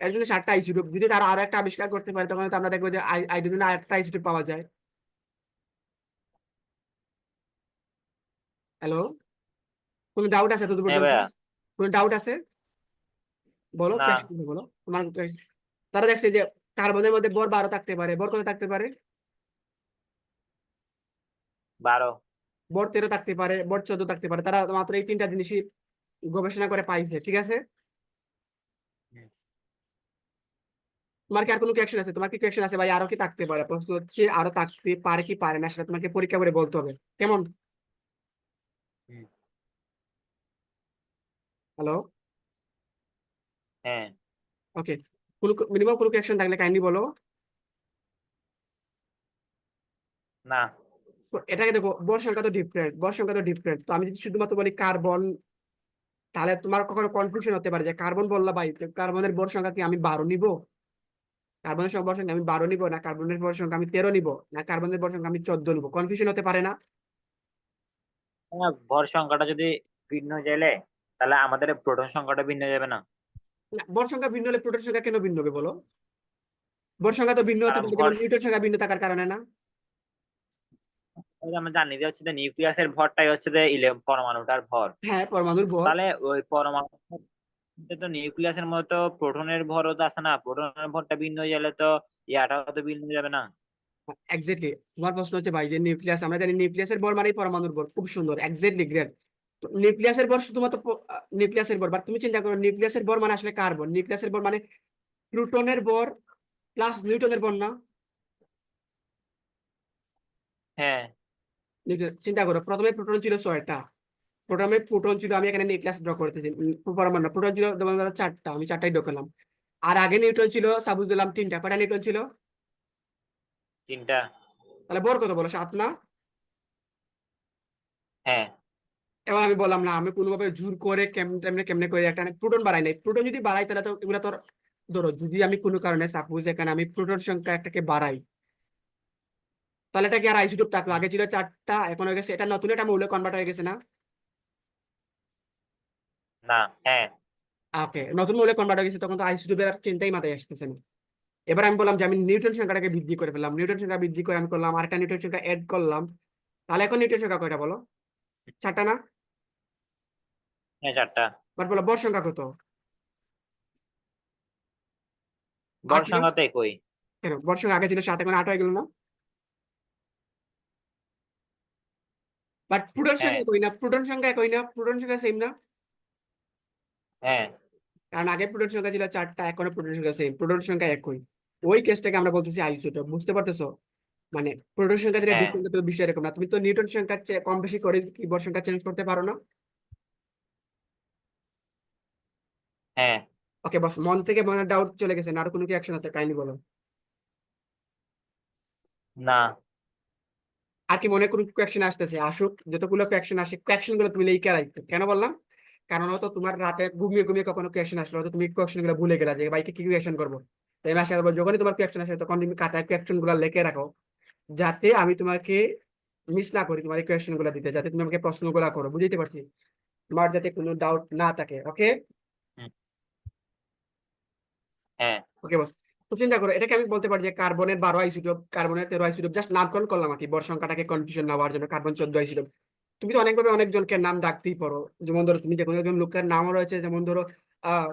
এর জন্য 7টা আইসোটোপ, যদি তারা আরো একটা আবিষ্কার করতে পারে তখন তো আমরা দেখবো যে হাইড্রোজেন আর একটা আইসোটোপ পাওয়া যায়। হ্যালো, কোনো ডাউট আছে তত হ্যাঁ পর্যন্ত? ভাইয়া। কোনো ডাউট আছে? বলো, না। question টা বলো তোমার। তারা দেখছে যে কার্বনের মধ্যে বর 12 থাকতে পারে, বর কত থাকতে পারে? 12। বর 13 থাকতে পারে, বর 14 থাকতে পারে, তারা মাত্র এই তিনটা জিনিসই গবেষণা করে পাইছে, ঠিক আছে? তোমার কি আর কোনো কোয়েশ্চেন আছে? তোমার কি কোয়েশ্চেন আছে ভাই? আরো কি থাকতে পারে? প্রশ্ন হচ্ছে আরো থাকতে পারে কি পারে না, সেটা তোমাকে পরীক্ষা করে বলতে হবে, কেমন? হ্যালো। হ্যাঁ। ওকে, কোনো মিনিমাম কোনো কোয়েশ্চেন থাকলে কাইন্ডলি বলো। না। তো এটাকে দেখো, ভর সংখ্যা তো ডিফারেন্ট। তো আমি যদি শুধুমাত্র বলি কার্বন, তাহলে তোমার কখনো কনফিউশন হতে পারে যে কার্বন বললা ভাই, কার্বনের ভর সংখ্যা কি আমি 12 নিব, কার্বনের ভর সংখ্যা আমি 12 নিব, না কার্বনের ভর সংখ্যা আমি 13 নিব, না কার্বনের ভর সংখ্যা আমি 14 নিব, কনফিউশন হতে পারে না? ভর সংখ্যাটা যদি ভিন্ন হয়ে যাইলে তাহলে আমাদের প্রোটন সংখ্যাটা ভিন্ন হয়ে যাবে না? না, ভর সংখ্যা ভিন্ন হলে প্রোটন সংখ্যা কেন ভিন্ন হবে বলো? ভর সংখ্যা তো ভিন্ন হতে কারণ পারে, ভর, যেমন নিউটন সংখ্যা ভিন্ন থাকার কারণে না? আমরা জানি যে হচ্ছে যে নিউক্লিয়াসের ভরটাই হচ্ছে যে পরমাণুটার ভর। হ্যাঁ, পরমাণুর ভর। তাহলে ওই পরমাণু তো নিউক্লিয়াসের মতো প্রোটনের ভরও তো আছে না, প্রোটনের ভরটা ভিন্ন হয়ে গেলে তো ইয়াটাও তো ভিন্ন হয়ে যাবে না? এক্স্যাক্টলি, তোমার প্রশ্ন হচ্ছে ভাই যে নিউক্লিয়াস, আমরা জানি নিউক্লিয়াসের ভর মানেই পরমাণুর ভর, খুব সুন্দর, এক্স্যাক্টলি গ্রেট। নিউক্লিয়াসের ভর শুধুমাত্র নিউক্লিয়াসের ভর, বাট তুমি চিন্তা করো নিউক্লিয়াসের ভর মানে আসলে কার্বন, নিউক্লিয়াসের ভর মানে প্রোটনের ভর প্লাস নিউটনের ভর না? হ্যাঁ। চিন্তা করো, প্রথমে প্রোটন ছিল 6টা, প্রোটনে প্রোটন ছিল, আমি এখানে নিউক্লিয়াস ড্র করতেছি, পরমাণু না, প্রোটন ছিল তোমার ধরো 4টা, আমি 4টাই ড্র করলাম। আর আগে নিউটন ছিল, সাপোজ দিলাম 3টা, কয়টা নিউটন ছিল? 3টা। তাহলে ভর কত বলো, 7 না? হ্যাঁ। এবার আমি বললাম না, আমি কোনোভাবে জোর করে কেমনে কেমনে করে একটা প্রোটন বাড়াই নাই, প্রোটন যদি বাড়াই তাহলে তো এগুলো তোর, ধরো যদি আমি কোনো কারণে সাপোজ এখানে আমি প্রোটন সংখ্যা একটাকে বাড়াই, তাহলে এটা কি আর আইসোটোপ থাকলো? আগে ছিল 4টা, এখন হয়ে গেছে এটা নতুন একটা মৌলে কনভার্ট হয়ে গেছে না? না। হ্যাঁ। ওকে, নতুন মৌলে কনভার্ট হয়ে গেছে, তখন তো আইসোটোপের আর চিন্তাই মাথায় আসতেছে না। এবার আমি বললাম যে আমি নিউটন সংখ্যাটাকে বৃদ্ধি করে ফেললাম, নিউটন সংখ্যা বৃদ্ধি করে আমি করলাম আরেকটা নিউটন সংখ্যা এড করলাম, তাহলে এখন নিউটন সংখ্যা কয়টা বলো? 4টা না? হ্যাঁ, 4টা। বাট বলো ভর সংখ্যা কত? ভর 8 না? সংখ্যা তো একই। কেন, ভর সংখ্যা আগে ছিল 7, এখন 8 হয়ে গেল না? বাট প্রোটন হ্যাঁ। সংখ্যা একই না, প্রোটন সংখ্যা একই না, প্রোটন সংখ্যা সেম না? হ্যাঁ। কারণ আগে প্রোটন সংখ্যা ছিল 4টা, এখনো প্রোটন সংখ্যা সেম, প্রোটন সংখ্যা একই। ওই কেসটাকে আমরা বলতেছি আইসোটোপ, বুঝতে পারতেছো? মানে প্রোটন সংখ্যা যেটা হ্যাঁ। ডিফারেন্ট, বিষয় এরকম না, তুমি তো নিউটন সংখ্যা কম বেশি করে কি ভর সংখ্যা চেঞ্জ করতে পারো না? হ্যাঁ। ওকে বস, মন থেকে মনে ডাউট চলে গেছে না? আর কোনো কি অ্যাকশন আছে, কাইন্ডলি বলো। না। আর কি মনে কোনো কোয়েকশন আসতেছে? আসুক, যতগুলো কোয়েকশন আসে কোয়েকশন গুলো তুমি লিখে রাখো। কেন বললাম? কারণ হয়তো তোমার রাতে ঘুমিয়ে ঘুমিয়ে কখনো কোয়েকশন আসলো, হয়তো তুমি কোয়েকশন গুলো ভুলে গেলা যে ভাইকে কি কোয়েকশন করবো। তাই আমি আশা করবো যখনই তোমার কোয়েকশন আসে তখন তুমি খাতায় কোয়েকশন গুলো লিখে রাখো, যাতে আমি তোমাকে মিস না করি তোমার কোয়েকশন গুলো দিতে, যাতে তুমি আমাকে প্রশ্নগুলো করো, বুঝতে পারছি? তোমার যাতে কোনো ডাউট না থাকে। ওকে? হুম। হ্যাঁ। ওকে বস। তো চিন্তা করো, এটাকে আমি বলতে পারি যে কার্বনের 12 আইসোটোপ, কার্বনের 13 আইসোটোপ, জাস্ট নামকরণ করলাম আর কি, বর সংখ্যাটাকে কনফিউশন না হওয়ার জন্য, কার্বন 14 আইসোটোপ। তুমি তো অনেকভাবে অনেকজনকে নাম ডাকতেই পারো, যেমন ধরো তুমি যে কোনো একজন লোকের নামও রয়েছে, যেমন ধরো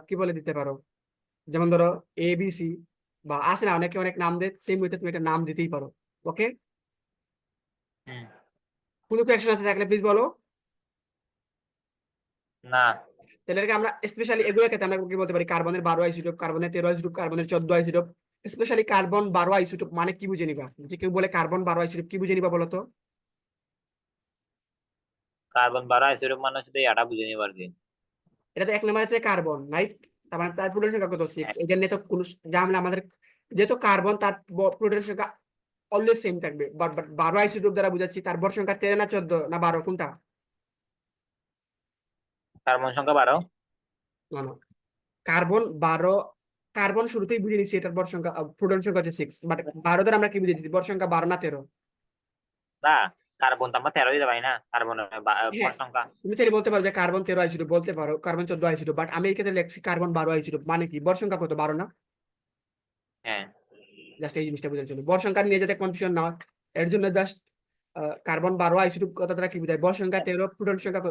কি বলে দিতে পারো, যেমন ধরো ABC, বা আছে না অনেকে অনেক নাম দেয়, সেম ওইটা তুমি একটা নাম দিতেই পারো। ওকে? হুম। কোনো কোয়েকশন আছে থাকলে প্লিজ বলো। না। তাহলে এটাকে আমরা স্পেশালি এগুলো ক্ষেত্রে আমরা কি বলতে পারি, কার্বনের 12 আইসোটোপ, কার্বনের 13 আইসোটোপ, কার্বনের 14 আইসোটোপ। স্পেশালি কার্বন 12 আইসোটোপ মানে কি বুঝে নিবা? যে কেউ বলে কার্বন 12 আইসোটোপ, কি বুঝে নিবা বলো তো? কার্বন 12 আইসোটোপ মানে শুধু এটা বুঝে নিব আর কি। এটা তো এক নম্বর আছে কার্বন, রাইট? তার মানে তার প্রোটন সংখ্যা কত? 6। হ্যাঁ। এটা নিয়ে তো কোনো ঝামেলা আমাদের, যেহেতু কার্বন তার প্রোটন সংখ্যা অলওয়েজ সেম থাকবে, বাট 12 আইসোটোপ দ্বারা বুঝাচ্ছি তার ভর সংখ্যা 13 না 14 না 12, কোনটা? কার্বন সংখ্যা 12। না না, কার্বন 12, কার্বন শুরুতেই বুঝে নিচ্ছি এটার ভর সংখ্যা, প্রোটন সংখ্যা হচ্ছে 6, বাট 12 দ্বারা আমরা কি বুঝে দিচ্ছি, ভর সংখ্যা 12 না 13? না, কার্বন তো আমরা 13 দিতে পারি না, কার্বন ভর হ্যাঁ, সংখ্যা। তুমি চাইলে বলতে পারো যে কার্বন 13 আইসোটোপ, বলতে পারো কার্বন 14 আইসোটোপ, বাট আমি এই ক্ষেত্রে লিখছি কার্বন 12 আইসোটোপ, মানে কি ভর সংখ্যা কত, 12 না? হ্যাঁ। জাস্ট এই জিনিসটা বোঝার জন্য, বর সংখ্যা নিয়ে যাতে কনফিউশন না হয়, এর জন্য জাস্ট কার্বন 12 আইসোটোপ কথা দ্বারা কি বোঝায়, বর সংখ্যা 13, প্রোটন সংখ্যা,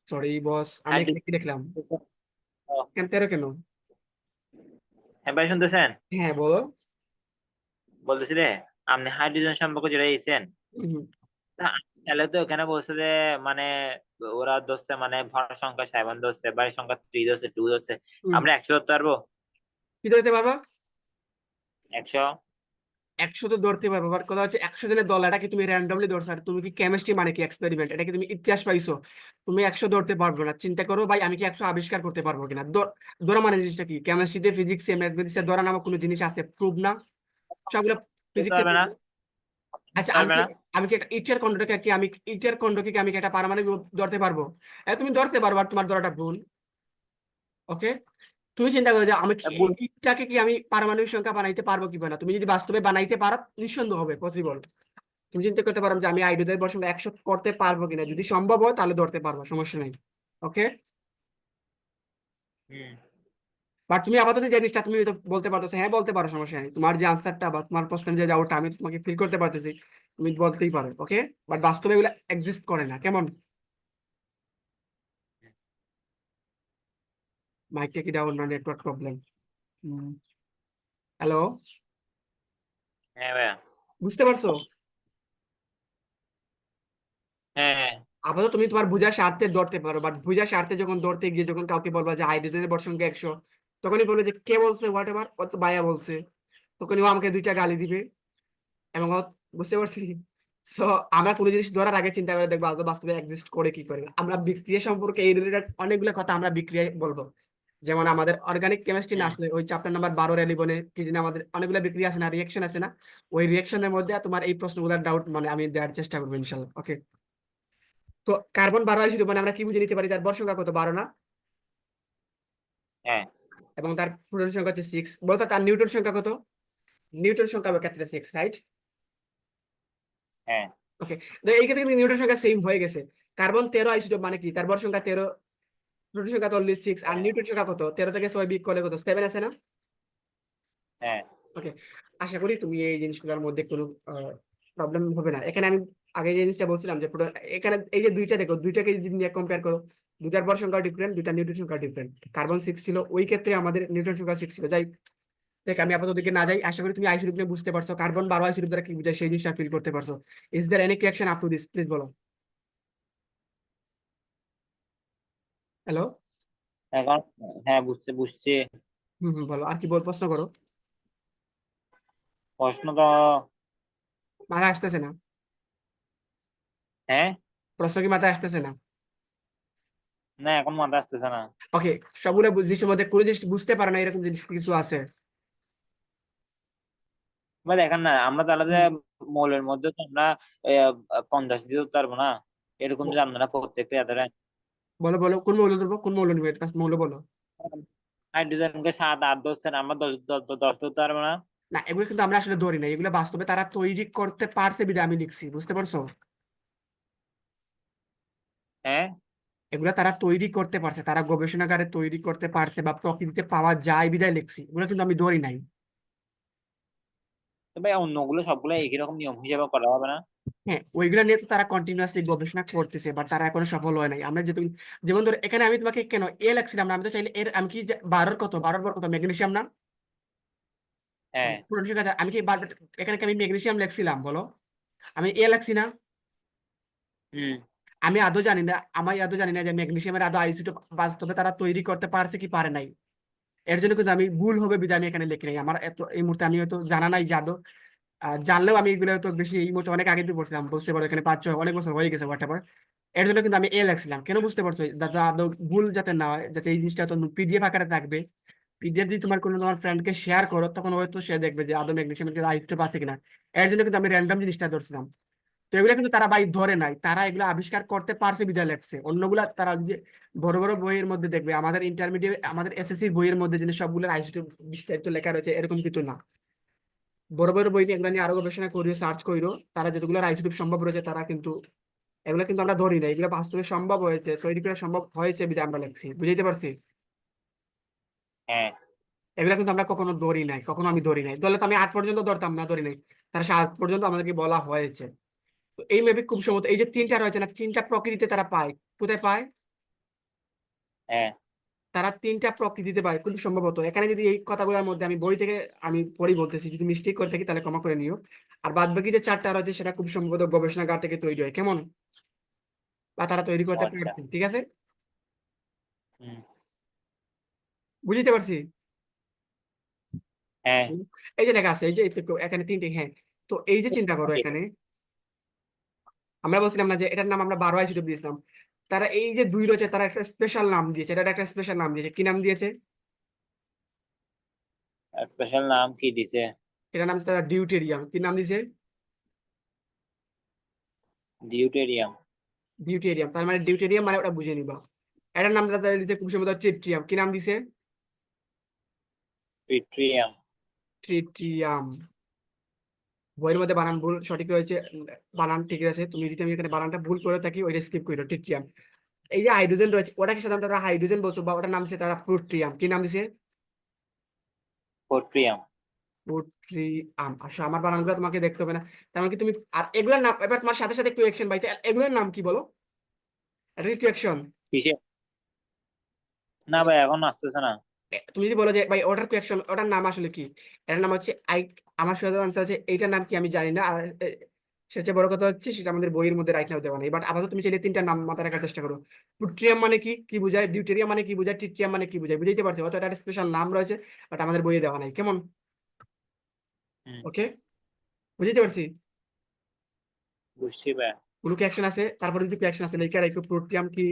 সরি বস আমি এখানে কি লিখলাম, কেন 13 কেন? হ্যাঁ ভাই, শুনতেছেন? হ্যাঁ বলো। বলতেছি রে, আপনি হাইড্রোজেন সম্পর্কে যেটা দিয়েছেন, হুম, তাহলে তো ওখানে বলছে যে মানে ওরা ধরছে মানে ভর সংখ্যা 7 ধরছে, বাড়ির সংখ্যা 3 ধরছে, 2 ধরছে। হুম, আমরা 100 ধরতে পারবো? কি ধরতে পারবা? 100। 100 তো ধরতে পারবো, বাট কথা হচ্ছে 100 জনের দল, এটা কি তুমি র্যান্ডমলি ধরছো? আর তুমি কি কেমিস্ট্রি মানে কি এক্সপেরিমেন্ট, এটা কি তুমি ইতিহাস পাইছো? তুমি 100 ধরতে পারবে না, চিন্তা করো ভাই আমি কি 100 আবিষ্কার করতে পারবো কিনা? ধরা মানে জিনিসটা কি, কেমিস্ট্রিতে ফিজিক্সে ম্যাথমেটিক্সে ধরা নামক কোনো জিনিস আছে? প্রুভ না? সবগুলো ধরতে ফিজিক্সে। পারবে না? আচ্ছা পারবে না। আমি কি একটা ইটার খণ্ডকে কি আমি ইটার খণ্ডকে কি আমি কি একটা পারমাণবিক গ্রুপ ধরতে পারবো? তুমি ধরতে পারো আর তোমার ধরাটা ভুল। ওকে, তুমি চিন্তা করো যে আমি কি এই ইটটাকে কি আমি পারমাণবিক সংখ্যা বানাইতে পারবো কি না। তুমি যদি বাস্তবে বানাইতে পারো নিঃসন্দেহ হবে পসিবল। তুমি চিন্তা করতে পারো যে আমি হাইড্রোজেনের বর সংখ্যা 100 করতে পারবো কিনা, যদি সম্ভব হয় তাহলে ধরতে পারবো, সমস্যা নাই। ওকে, হুম। বাট তুমি আপাতত যে জিনিসটা তুমি তো বলতে পারতো, হ্যাঁ বলতে পারো, সমস্যা নেই। তোমার যে আনসারটা বা তোমার প্রশ্নের যে ডাউটটা আমি তোমাকে ফিল করতে পারতেছি, তুমি বলতেই পারো। ওকে, বাট বাস্তবে এগুলো এক্সিস্ট করে না। কেমন? মাইকটা কি ডাউন না নেটওয়ার্ক প্রবলেম? হ্যালো, হ্যাঁ ভাইয়া। বুঝতে পারছো? হ্যাঁ হ্যাঁ। আপাতত তুমি তোমার বুঝার স্বার্থে ধরতে পারো, বাট বুঝার স্বার্থে যখন ধরতে গিয়ে যখন কাউকে বলবা যে হাইড্রোজেনের ভর সংখ্যা 100, তখনই বলবে যে কে বলছে, হোয়াট এভার, অত বায়া বলছে। তখনই ও আমাকে দুইটা গালি দিবে এবং বুঝতে পারছি। সো আমরা কোনো জিনিস ধরার আগে চিন্তা করে দেখবো আদৌ বাস্তবে এক্সিস্ট করে কি করে। আমরা বিক্রিয়া সম্পর্কে এই রিলেটেড অনেকগুলো কথা আমরা বিক্রিয়ায় বলবো। যেমন আমাদের অর্গানিক কেমিস্ট্রি না হুম। আসলে ওই চ্যাপ্টার নাম্বার 12 এলিবনে কি জানি আমাদের অনেকগুলো বিক্রিয়া আছে না, রিয়েকশন আছে না, ওই রিয়েকশনের মধ্যে তোমার এই প্রশ্নগুলোর ডাউট মানে আমি দেওয়ার চেষ্টা করবো ইনশাল্লাহ। ওকে, তো কার্বন 12 আইসিডি মানে আমরা কি বুঝে নিতে পারি, তার বর সংখ্যা কত, 12 না? হ্যাঁ এবং তার প্রোটন সংখ্যা হচ্ছে 6, বলতো তার নিউটন সংখ্যা কত? নিউটন সংখ্যা ক্ষেত্রে 6, রাইট? হ্যাঁ। ওকে, তো এই ক্ষেত্রে কিন্তু নিউটন সংখ্যা সেম হয়ে গেছে। কার্বন 13 আইসোটোপ মানে কি, তার ভর সংখ্যা 13, প্রোটন সংখ্যা তো অলরেডি 6, আর নিউটন সংখ্যা কত, 13 থেকে 6 বিয়োগ করলে কত, 7 আছে না? হ্যাঁ। ওকে, আশা করি তুমি এই জিনিসগুলোর মধ্যে কোনো প্রবলেম হবে না। এখানে আমি আগে যে জিনিসটা বলছিলাম যে এখানে এই যে দুইটা দেখো, দুইটাকে যদি নিয়ে কম্পেয়ার করো, দুইটার ভর সংখ্যা ডিফারেন্ট, দুইটা নিউটন সংখ্যা ডিফারেন্ট। কার্বন 6 ছিল, ওই ক্ষেত্রে আমাদের নিউটন সংখ্যা 6 ছিল। যাই দেখ, আমি আপাতত দিকে না যাই, আশা করি তুমি আইসোটোপ নিয়ে বুঝতে পারছো, কার্বন 12 আইসোটোপ দ্বারা কি বোঝায় সেই জিনিসটা ফিল করতে পারছো। Is there any question up to this, please বলো। হ্যালো, এখন হ্যাঁ বুঝছি বুঝছি। বলো, আর কি বল, প্রশ্ন করো। প্রশ্ন তো মাথায় আসতেছে না? হ্যাঁ। প্রশ্ন কি মাথায় আসতেছে না? না এখন মাথা আসতেছে না। ওকে, সবগুলো জিনিসের মধ্যে কোনো জিনিস বুঝতে পারো না এরকম জিনিস কিছু আছে? ভাই দেখেন না, আমরা তাহলে যে হুম, মৌলের মধ্যে তো আমরা 50 দিয়ে ধরতে পারবো না, এরকম যে আপনারা প্রত্যেকটা এদের বলো বলো, কোন মৌল ধরবো, কোন মৌল নিবে, ফার্স্ট মৌল বলো। হাইড্রোজেনকে 7 8 ধরছেন, আমরা 10 ধরতে পারবো না। না, এগুলো কিন্তু আমরা আসলে ধরি না, এগুলো বাস্তবে তারা তৈরি করতে পারছে বিধায় আমি লিখছি, বুঝতে পারছো? হ্যাঁ। এগুলো তারা তৈরি করতে পারছে, তারা গবেষণাগারে তৈরি করতে পারছে বা প্রকৃতিতে পাওয়া যায় বিধায় লিখছি, এগুলো কিন্তু আমি ধরি নাই। তো ভাই অন্যগুলো সবগুলো একই রকম নিয়ম হিসেবে করা হবে না? হ্যাঁ, ওইগুলো নিয়ে তো তারা কন্টিনিউয়াসলি গবেষণা করতেছে, বাট তারা এখনো সফল হয় নাই। আমরা যেহেতু, যেমন ধরো এখানে আমি তোমাকে কেন এ লাগছিলাম না, আমি তো চাইলে এর আমি কি 12 কত, 12 পর কত, ম্যাগনেসিয়াম না? হ্যাঁ। পুরনো শিক্ষা আছে, আমি কি এখানে কি আমি ম্যাগনেসিয়াম লিখছিলাম বলো? আমি এ লাগছি না? হুম। আমি আদৌ জানি না, আমি আদৌ জানি না যে ম্যাগনেসিয়ামের আদৌ আইসোটোপ বাস্তবে তারা তৈরি করতে পারছে কি পারে নাই। এর জন্য কিন্তু আমি ভুল হবে বিধায় আমি এখানে লিখি নাই। আমার এত এই মুহূর্তে আমি হয়তো জানা নাই যে আদৌ জানলেও আমি এগুলো তো বেশি এই মুহূর্তে অনেক আগে দিয়ে পড়ছিলাম, বুঝতে পারো এখানে 5 6 অনেক বছর হয়ে গেছে হোয়াটএভার। এর জন্য কিন্তু আমি এ লাগছিলাম, কেন বুঝতে পারছো, যাতে আদৌ ভুল যাতে না হয়, যাতে এই জিনিসটা তো পিডিএফ আকারে থাকবে। পিডিএফ যদি তোমার কোনো তোমার ফ্রেন্ডকে শেয়ার করো, তখন হয়তো সে দেখবে যে আদৌ ম্যাগনেসিয়ামের আইসোটোপ আছে কিনা। এর জন্য কিন্তু আমি র্যান্ডম জিনিসটা ধরছিলাম। তো এগুলো কিন্তু তারা ভাই ধরে নাই, তারা এগুলো আবিষ্কার করতে পারছে বিধায় লেখছে। অন্যগুলা তারা যে বড় বড় বইয়ের মধ্যে দেখবে, আমাদের ইন্টারমিডিয়েট আমাদের এসএসসি বইয়ের মধ্যে যে সবগুলো আইসিটি বিস্তারিত লেখা রয়েছে এরকম কিন্তু না। বড় বড় বই নিয়ে এগুলো নিয়ে আরো গবেষণা করিও, সার্চ করিও, তারা যেগুলো আইসিটি সম্ভব রয়েছে তারা কিন্তু এগুলো কিন্তু আমরা ধরি না, এগুলো বাস্তবে সম্ভব হয়েছে, তৈরি করা সম্ভব হয়েছে বিধায় আমরা লিখছি, বুঝতে পারছি? হ্যাঁ। এগুলো কিন্তু আমরা কখনো ধরি নাই, কখনো আমি ধরি নাই, ধরলে তো আমি 8 পর্যন্ত ধরতাম না, ধরি নাই। তারা 7 পর্যন্ত আমাদেরকে বলা হয়েছে। তো এই মেবি খুব সম্ভবত এই যে তিনটা রয়েছে না, তিনটা প্রকৃতিতে তারা পায়। কোথায় পায়? হ্যাঁ। তারা তিনটা প্রকৃতিতে পায় খুব সম্ভবত। এখানে যদি এই কথাগুলোর মধ্যে আমি বই থেকে আমি পড়ি বলতেছি, যদি মিস্টেক করে থাকি তাহলে ক্ষমা করে নিও। আর বাদ বাকি যে 4টা রয়েছে সেটা খুব সম্ভবত গবেষণাগার থেকে তৈরি হয়, কেমন, বা তারা তৈরি ও করতে আচ্ছা। পারছে, ঠিক আছে? হুম। বুঝতে পারছি। হ্যাঁ। এই যে দেখা আছে, এই যে এখানে তিনটে, হ্যাঁ। তো এই যে চিন্তা করো, এখানে আমরা বলছিলাম না যে এটার নাম আমরা 12 আইসোটোপ দিয়েছিলাম, তারা এই যে দুই রয়েছে তারা একটা স্পেশাল নাম দিয়েছে, এটা একটা স্পেশাল নাম দিয়েছে, কি নাম দিয়েছে? স্পেশাল নাম কি দিছে? এটার নাম তারা ডিউটেরিয়াম, কি নাম দিয়েছে? ডিউটেরিয়াম। ডিউটেরিয়াম, তার মানে ডিউটেরিয়াম মানে ওটা বুঝে নিবা। এটার নাম দিতে খুব সম্ভবত ট্রিটিয়াম। কি নাম দিছে? ট্রিটিয়াম। ট্রিটিয়াম। বইয়ের মধ্যে বানান ভুল সঠিক রয়েছে, বানান ঠিক আছে। তুমি যদি আমি এখানে বানানটা ভুল করে থাকি ওইটা স্কিপ করো। ট্রিটিয়াম। এই যে হাইড্রোজেন রয়েছে ওটাকে সাধারণত তারা হাইড্রোজেন বলছো, বা ওটার নাম দিছে তারা প্রোট্রিয়াম। কি নাম দিছে? পোট্রিয়াম। প্রোট্রিয়াম। আসলে আমার বানানগুলো তোমাকে দেখতে হবে না। তার মানে কি তুমি আর এগুলোর নাম এবার তোমার সাথে সাথে একটু অ্যাকশন বাইতে, এগুলোর নাম কি বলো? এটা কি অ্যাকশন? কিসে? না ভাই এখন আসতেছে না। তুমি যদি বলো যে ভাই ওটার কোয়েকশন, ওটার নাম আসলে কি? এটার নাম হচ্ছে আমার সাথে আনসার আছে এইটার নাম কি আমি জানি না। আর সবচেয়ে বড় কথা হচ্ছে সেটা আমাদের বইয়ের মধ্যে রাইট নাও দেওয়া নেই। বাট আপাতত তুমি চাইলে তিনটা নাম মাথায় রাখার চেষ্টা করো। ট্রিটিয়াম মানে কি কি বোঝায়, ডিউটেরিয়াম মানে কি বোঝায়, ট্রিটিয়াম মানে কি বোঝায়, বুঝাইতে পারছো? হয়তো একটা স্পেশাল নাম রয়েছে বাট আমাদের বইয়ে দেওয়া নাই। কেমন? হুম, ওকে, বুঝাইতে পারছি? বুঝছি ভাই। কোনো কি অ্যাকশন আছে? তারপরে যদি অ্যাকশন আছে লেখা রাখো, প্রোটিয়াম কি,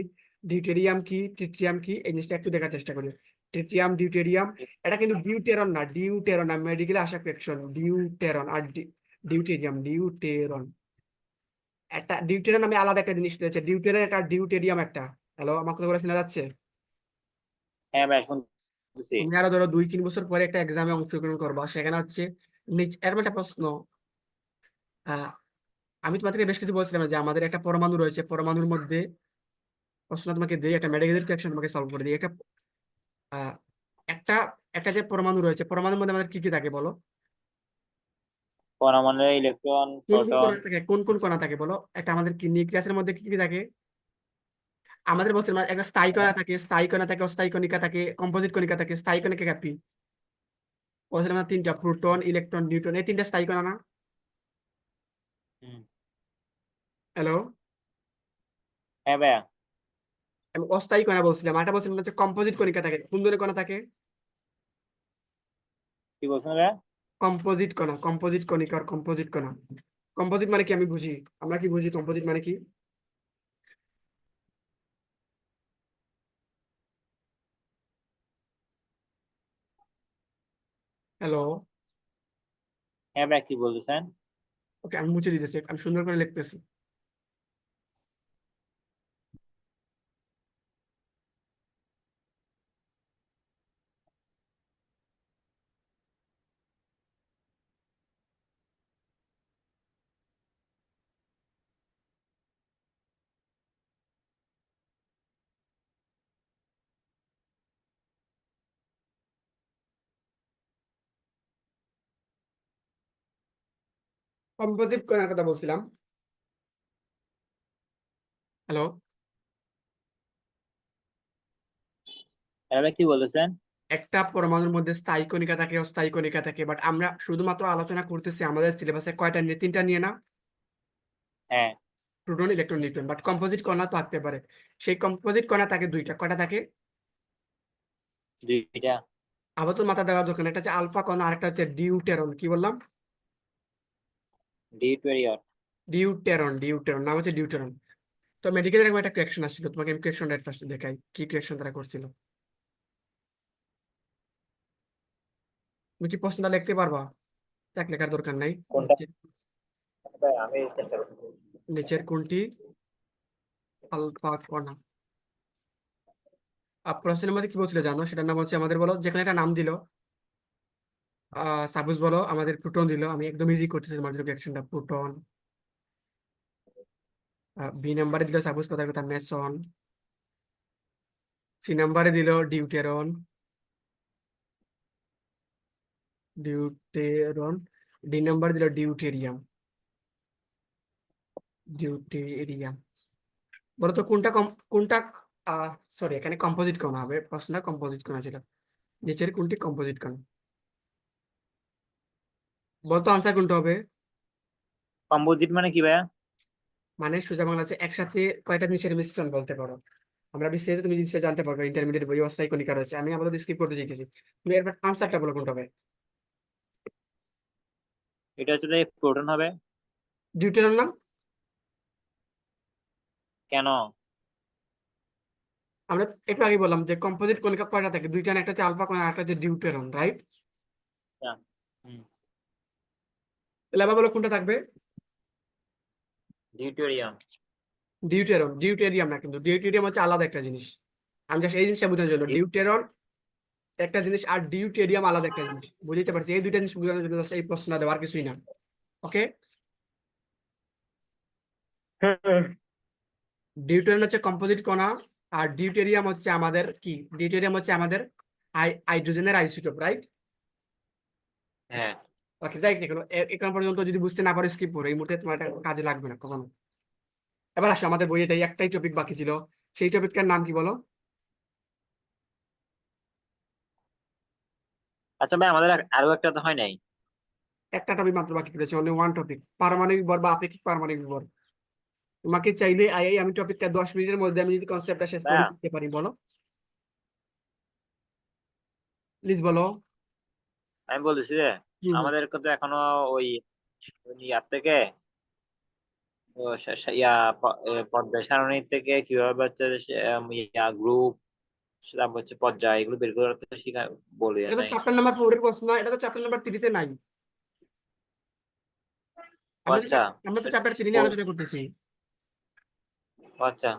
ডিউটেরিয়াম কি, ট্রিটিয়াম কি, এই জিনিসটা একটু দেখার চেষ্টা করি। Tritium, deuterium. এটা কিন্তু ডিউটেরন না, ডিউটেরন না, মেডিকেলে আসা অ্যাকশন ডিউটেরন। আর ডিউটেরিয়াম, ডিউটেরন। একটা ডিউটেরন নামে আলাদা একটা জিনিস রয়েছে, ডিউটেরন একটা, ডিউটেরিয়াম একটা। হ্যালো, আমার কথা বলে শোনা যাচ্ছে? হ্যাঁ ভাই শুনতেছি। তুমি আরো ধরো 2-3 বছর পরে একটা এক্সামে অংশগ্রহণ করবা, সেখানে হচ্ছে এরকম একটা প্রশ্ন। আহ আমি তোমাদেরকে বেশ কিছু বলছিলাম যে আমাদের একটা পরমাণু রয়েছে, পরমাণুর মধ্যে প্রশ্ন তোমাকে দিই, একটা মেডিকেল কোয়েশ্চেন তোমাকে সলভ করে দিই। আহ, একটা একটা যে পরমাণু রয়েছে, পরমাণুর মধ্যে আমাদের কি কি থাকে বলো? পরমাণু, ইলেকট্রন, কোন কোন প্রোটন। কণা থাকে, কোন কোন কণা থাকে বলো? একটা আমাদের কি নিউক্লিয়াসের মধ্যে কি কি থাকে? আমাদের বলছে না, একটা স্থায়ী কণা থাকে, স্থায়ী কণা থাকে, অস্থায়ী কণিকা থাকে, কম্পোজিট কণিকা থাকে। স্থায়ী কণিকা কাপি বলছিলাম না তিনটা, প্রোটন, ইলেকট্রন, নিউট্রন, এই তিনটা স্থায়ী কণা না? হুম, হ্যালো, হ্যাঁ ভাইয়া। আমি অস্থায়ী কণা বলছিলাম, আর একটা বলছিলাম হচ্ছে কম্পোজিট কণিকা থাকে। কোন ধরনের কণা থাকে? কি বলছেন ভাইয়া? কম্পোজিট কণা, কম্পোজিট কণিকা আর কম্পোজিট কণা। কম্পোজিট মানে কি আমি বুঝি, আমরা কি বুঝি কম্পোজিট মানে কি? হ্যালো। হ্যাঁ ভাইয়া কি বলতেছেন? ওকে, আমি মুছে দিতেছি, আমি সুন্দর করে লিখতেছি। কম্পোজিট কণার কথা বলছিলাম। হ্যালো। হ্যাঁ ভাই কি বলতেছেন? একটা পরমাণুর মধ্যে স্থায়ী কণিকা থাকে, অস্থায়ী কণিকা থাকে, বাট আমরা শুধুমাত্র আলোচনা করতেছি আমাদের সিলেবাসে কয়টা নিয়ে, তিনটা নিয়ে না? হ্যাঁ, proton, electron, neutron. But composite কণা থাকতে পারে। সেই কম্পোজিট কণা থাকে দুইটা। কয়টা থাকে? দুইটা। আবার তো মাথা দেওয়ার দরকার নেই। একটা হচ্ছে আলফা কণা, আরেকটা হচ্ছে ডিউটেরন। কি বললাম? ডিউটেরিয়ট। ডিউটেরন, ডিউটেরন নাম হচ্ছে ডিউটেরন। তো মেডিকেল এরকম একটা কোয়েকশন আসছিল, তোমাকে আমি কোয়েকশনটা ফার্স্ট দেখাই কি কোয়েকশন তারা করছিল। তুমি কি প্রশ্নটা লিখতে পারবা? দেখ, লেখার দরকার নাই। কোনটা ভাই? আমি চেষ্টা করছি। নিচের কোনটি আলফা কণা? প্রশ্নের মধ্যে কি বলছিল জানো? সেটার নাম হচ্ছে, আমাদের বলো যেখানে একটা নাম দিল, সাপোজ বলো আমাদের প্রোটন দিল, আমি একদম ইজি করতেছি তোমাদের রিঅ্যাকশনটা। প্রোটন। বি নাম্বারে দিল সাপোজ কথার কথা মেসন। সি নাম্বারে দিল ডিউটেরন, ডিউটেরন। ডি নাম্বার দিল ডিউটেরিয়াম, ডিউটেরিয়াম। বলো তো কোনটা কোনটা সরি, এখানে কম্পোজিট কোণ হবে, প্রশ্নটা কম্পোজিট কোণ ছিল। নিচের কোনটি কম্পোজিট কোণ? বলতো আনসার কোনটা হবে? কম্পোজিট মানে কি ভাইয়া? মানে সোজা বাংলা আছে একসাথে কয়টা জিনিসের মিশ্রণ বলতে পারো। আমরা বিস্তারিত তুমি জিনিসটা জানতে পারবে, ইন্টারমিডিয়েট বই অস্থায়ী কণিকা রয়েছে। আমি আপাতত স্কিপ করতে চাইতেছি। তুমি এর আনসারটা বলো কোনটা হবে? এটা হচ্ছে প্রোটন হবে। ডিউটেরন না? কেন? আমরা একটু আগে বললাম যে কম্পোজিট কণিকা কয়টা থাকে, দুইটা না, একটা হচ্ছে আলফা কণা, একটা হচ্ছে ডিউটেরন, রাইট? আচ্ছা, হুম, তাহলে আবার বলো কোনটা থাকবে? ডিউটোরিয়াম। ডিউটেরিয়াম না, কিন্তু ডিউটেরিয়াম হচ্ছে আলাদা একটা জিনিস। আমি জাস্ট এই জিনিসটা বোঝানোর জন্য, ডিউটেরন একটা জিনিস আর ডিউটেরিয়াম আলাদা একটা জিনিস, বুঝতে পারছি? এই দুইটা জিনিস বোঝানোর জন্য just এই প্রশ্ন দেওয়া, আর কিছুই না। ওকে, ডিউটেরিয়াম হচ্ছে কম্পোজিট কণা, আর ডিউটেরিয়াম হচ্ছে আমাদের কি, ডিউটেরিয়াম হচ্ছে আমাদের হাইড্রোজেনের আইসোটোপ, রাইট? হ্যাঁ। ওকে, যাই না কেন, এখন পর্যন্ত যদি বুঝতে না পারো স্কিপ করো, এই মুহূর্তে তোমার এটা কাজে লাগবে না কখনো। এবার আসো, আমাদের বইয়ে তাই একটাই টপিক বাকি ছিল, সেই টপিকটার নাম কি বলো? আচ্ছা ভাই, আমাদের আরো একটা তো হয় নাই। একটা টপিক মাত্র বাকি রয়েছে, অনলি ওয়ান টপিক, পারমাণবিক ভর বা আপেক্ষিক পারমাণবিক ভর। তোমাকে চাইলে আমি টপিকটা 10 মিনিটের মধ্যে আমি যদি কনসেপ্টটা শেষ করে ভাইয়া, দিতে পারি, বলো প্লিজ বলো। আমি বলতেছি যে হুম হুম। আমাদের তো এখনো ওই ওই ইয়ার থেকে ও পর্যায় সারণী থেকে কিভাবে হচ্ছে যে ইয়া গ্রুপ, তারপর হচ্ছে পর্যায়, এগুলো বের করে তো শিখা বলি এটা তো নাই। চ্যাপ্টার নাম্বার 4 এর প্রশ্ন, এটা তো চ্যাপ্টার নাম্বার 3 তে নাই। ও আমরা তো আচ্ছা। আমরা তো চ্যাপ্টার 3 নিয়ে আলোচনা করতেছি। ও আচ্ছা।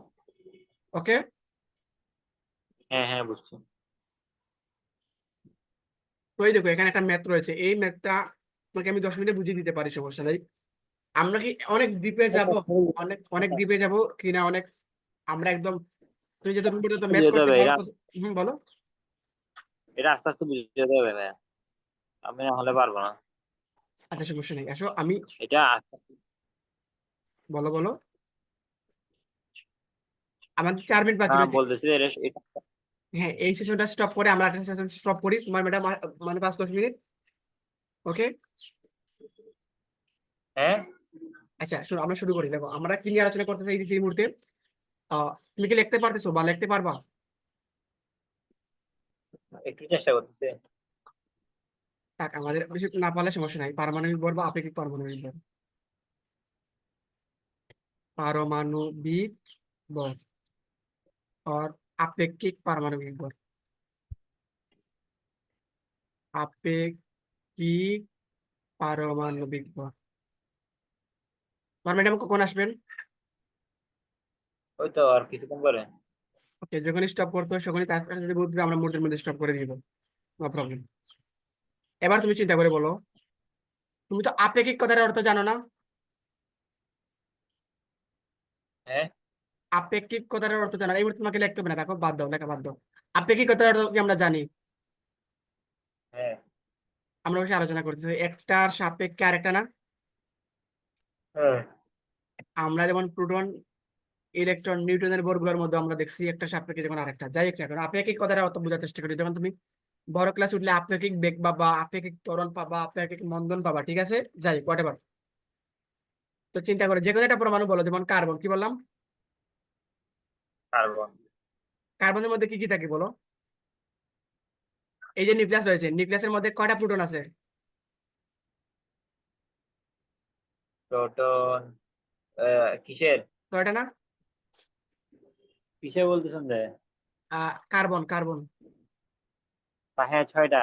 ওকে, হ্যাঁ হ্যাঁ, বুঝছি। তো এই দেখো এখানে একটা ম্যাথ রয়েছে, এই ম্যাথটা তোমাকে আমি 10 মিনিটে বুঝিয়ে দিতে পারি, সমস্যা নাই। আমরা কি অনেক ডিপে যাব, অনেক অনেক ডিপে যাব কিনা, অনেক আমরা একদম, তুমি যত রুম পর্যন্ত ম্যাথ বুঝতে করতে হবে পারো এটা। বলো। এটা আস্তে আস্তে বুঝতে হবে ভাইয়া, আমি না হলে পারবো না। আচ্ছা, সমস্যা নেই, আসো আমি, এটা বলো বলো। আমাদের 4 মিনিট বাকি রয়েছে। বলতেছি যে হ্যাঁ, এই সেশনটা স্টপ করে আমরা একটা সেশন স্টপ করি, তোমার ম্যাডাম, মানে 5-10 মিনিট। ওকে, হ্যাঁ। আচ্ছা শুরু, আমরা শুরু করি। দেখো আমরা কি নিয়ে আলোচনা করতে চাই এই মুহূর্তে, তুমি কি লিখতে পারতেছো বা লিখতে পারবা? একটু চেষ্টা করতেছি। থাক, আমাদের বেশি না পারলে সমস্যা নাই, পারমাণবিক ভর বা আপেক্ষিক পারমাণবিক ভর, পারমাণবিক ভর और আপেক্ষিক পারমাণবিক ভর, আপেক্ষিক পারমাণবিক ভর। তোমার ম্যাডাম কখন আসবেন? ওই তো আর কিছুক্ষণ পরে। ওকে, যখন স্টপ করতে হয় তখনই তার যদি বলবে, আমরা মুহূর্তের মধ্যে স্টপ করে দিব, নো প্রবলেম। এবার তুমি চিন্তা করে বলো, তুমি তো আপেক্ষিক কথার অর্থ জানো না? হ্যাঁ আপেক্ষিক কথার অর্থ জানা, এই মুহূর্তে তোমাকে লিখতে হবে না, দেখো বাদ দাও, লেখা বাদ দাও। আপেক্ষিক কথার অর্থ কি আমরা জানি? হ্যাঁ আমরা বসে আলোচনা করতেছি, একটার সাপেক্ষে আরেকটা না। হ্যাঁ। আমরা যেমন প্রোটন, ইলেকট্রন, নিউটনের বলগুলোর মধ্যে আমরা দেখছি একটা সাপেক্ষে যখন আরেকটা, যাই হোক না কেন, আপেক্ষিক কথার অর্থ বোঝার চেষ্টা করি। যখন তুমি বড় ক্লাস উঠলে আপেক্ষিক বেগ পাবা, আপেক্ষিক ত্বরণ পাবা, আপেক্ষিক মন্দন পাবা, ঠিক আছে, যাই হোয়াট এভার। তো চিন্তা করে যে কোনো একটা পরমাণু বলো, যেমন কার্বন, কি বললাম? কার্বন। কার্বনের মধ্যে কি কি থাকে বলো? এই যে নিউক্লিয়াস রয়েছে, নিউক্লিয়াসের মধ্যে কয়টা প্রোটন আছে? প্রোটন। কিসের কয়টা না? কিসের বলতেছেন যে? Carbon, carbon. হ্যাঁ, 6টা।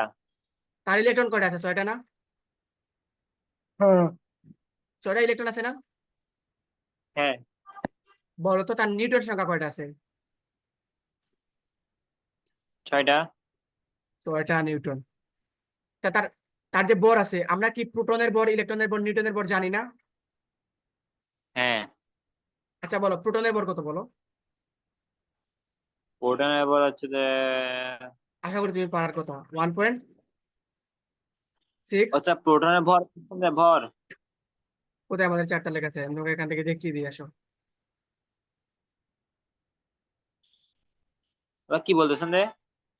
তার ইলেকট্রন কয়টা আছে? 6টা না? হ্যাঁ 6টা ইলেকট্রন আছে না? হ্যাঁ। বলো তো তার নিউটন সংখ্যা কয়টা আছে? 6টা। 6টা নিউটন। তার তার যে বর আছে, আমরা কি প্রোটনের বর, ইলেকট্রনের বর, নিউটনের বর জানি না? হ্যাঁ। আচ্ছা বলো, প্রোটনের বর কত বলো? প্রোটনের এবার হচ্ছে যে আশা করি তুমি পারার কথা, 1.6। আচ্ছা, প্রোটনের ভর, ভর। কোথায় আমাদের চারটা লেখা আছে, আমি তোমাকে এখান থেকে দেখিয়ে দিয়ে আসো। ওরা কি বলতেছেন রে?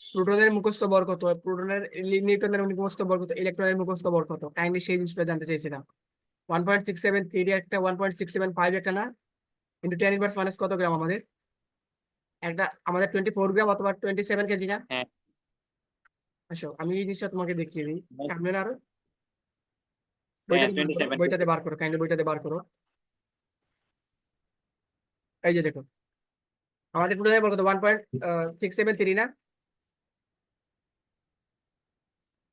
প্রোটনের মুখস্থ বর কত, প্রোটনের, নিউটনের মুখস্থ বর কত, ইলেকট্রনের মুখস্থ বর কত, কাইন্ডলি সেই জিনিসটা জানতে চাইছিলাম। 1.673 একটা, 1.675 একটা না, ইন্টু 10 ইনভার্স মাইনাস কত গ্রাম আমাদের? একটা আমাদের 24 গ্রাম অথবা 27 কেজি না? হ্যাঁ আসো আমি এই জিনিসটা তোমাকে দেখিয়ে দিই, সামনে আরো হ্যাঁ, বইটাতে বার করো, 27। বইটাতে বার করো, কাইন্ডলি বইটাতে বার করো। এই যে দেখো, আমাদের প্রোটনের বর কত, 1.673 না,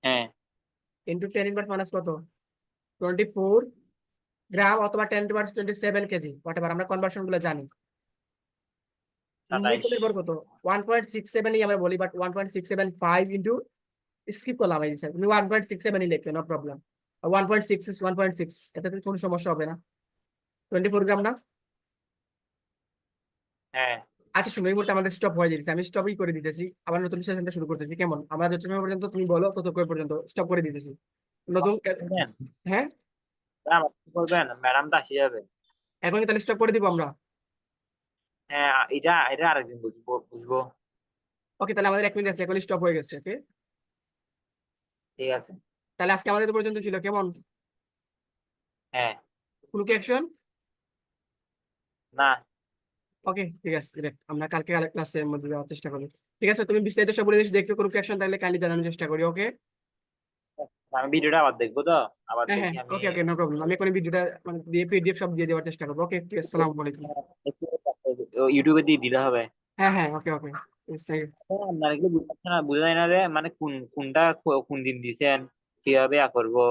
হ্যাঁ ইন্টু 10 ইনভার্স মাইনাস কত, 24 গ্রাম অথবা 10⁻27 কেজি হোয়াটএভার, আমরা কনভার্সন গুলো জানি। 27। নিউটনের বর্গ কত? 1.67 আমরা বলি, বাট 1.675 ইন্টু স্কিপ করলাম এই বিষয়, তুমি 1.67 লিখবে, নো প্রবলেম। 1.6 1.6, এটাতে কোনো সমস্যা হবে না। 24 গ্রাম না? হ্যাঁ আচ্ছা শুনো, এই মুহূর্তে আমাদের স্টপ হয়ে যাচ্ছে, আমি স্টপই করে দিতেছি, আবার নতুন সেশনটা শুরু করতেছি, কেমন? আমরা যত সময় পর্যন্ত তুমি বলো ততক্ষণ পর্যন্ত স্টপ করে দিতেছি নতুন। বুঝলেন? হ্যাঁ, আমার কি করবেন, ম্যাডাম তো আসি যাবে। এখনই তাহলে স্টপ করে দিব আমরা। হ্যাঁ, এটা এটা আরেকদিন বুঝবো বুঝবো। ওকে, তাহলে আমাদের 1 মিনিট আছে, এখনই স্টপ হয়ে গেছে। ওকে, ঠিক আছে। তাহলে আজকে আমাদের এত পর্যন্ত ছিল, কেমন? হ্যাঁ। কোনো কি অ্যাকশন? না। ওকে ঠিক আছে, great. আমরা কালকে ক্লাসের মধ্যে যাওয়ার চেষ্টা করি। ঠিক আছে, তুমি বিস্তারিত সব বলে দিচ্ছি, দেখতে কোনো অ্যাকশন থাকলে কাইন্ডলি জানানোর চেষ্টা করি। ওকে, আমি ভিডিওটা আবার দেখবো তো, আবার হ্যাঁ হ্যাঁ, দেখি আমি। ওকে ওকে, নো প্রবলেম, আমি এখন ভিডিওটা মানে দিয়ে পিডিএফ সব দিয়ে দেওয়ার চেষ্টা করবো। ওকে, ঠিক আছে, আসসালামু আলাইকুম। ইউটিউবে দিয়ে দিলে হবে। হ্যাঁ হ্যাঁ, ওকে ওকে, থ্যাংক ইউ। আপনারা কি বুঝতে না, বুঝা যায় না রে, মানে কোনটা কোন দিন দিছেন, কিভাবে করবো।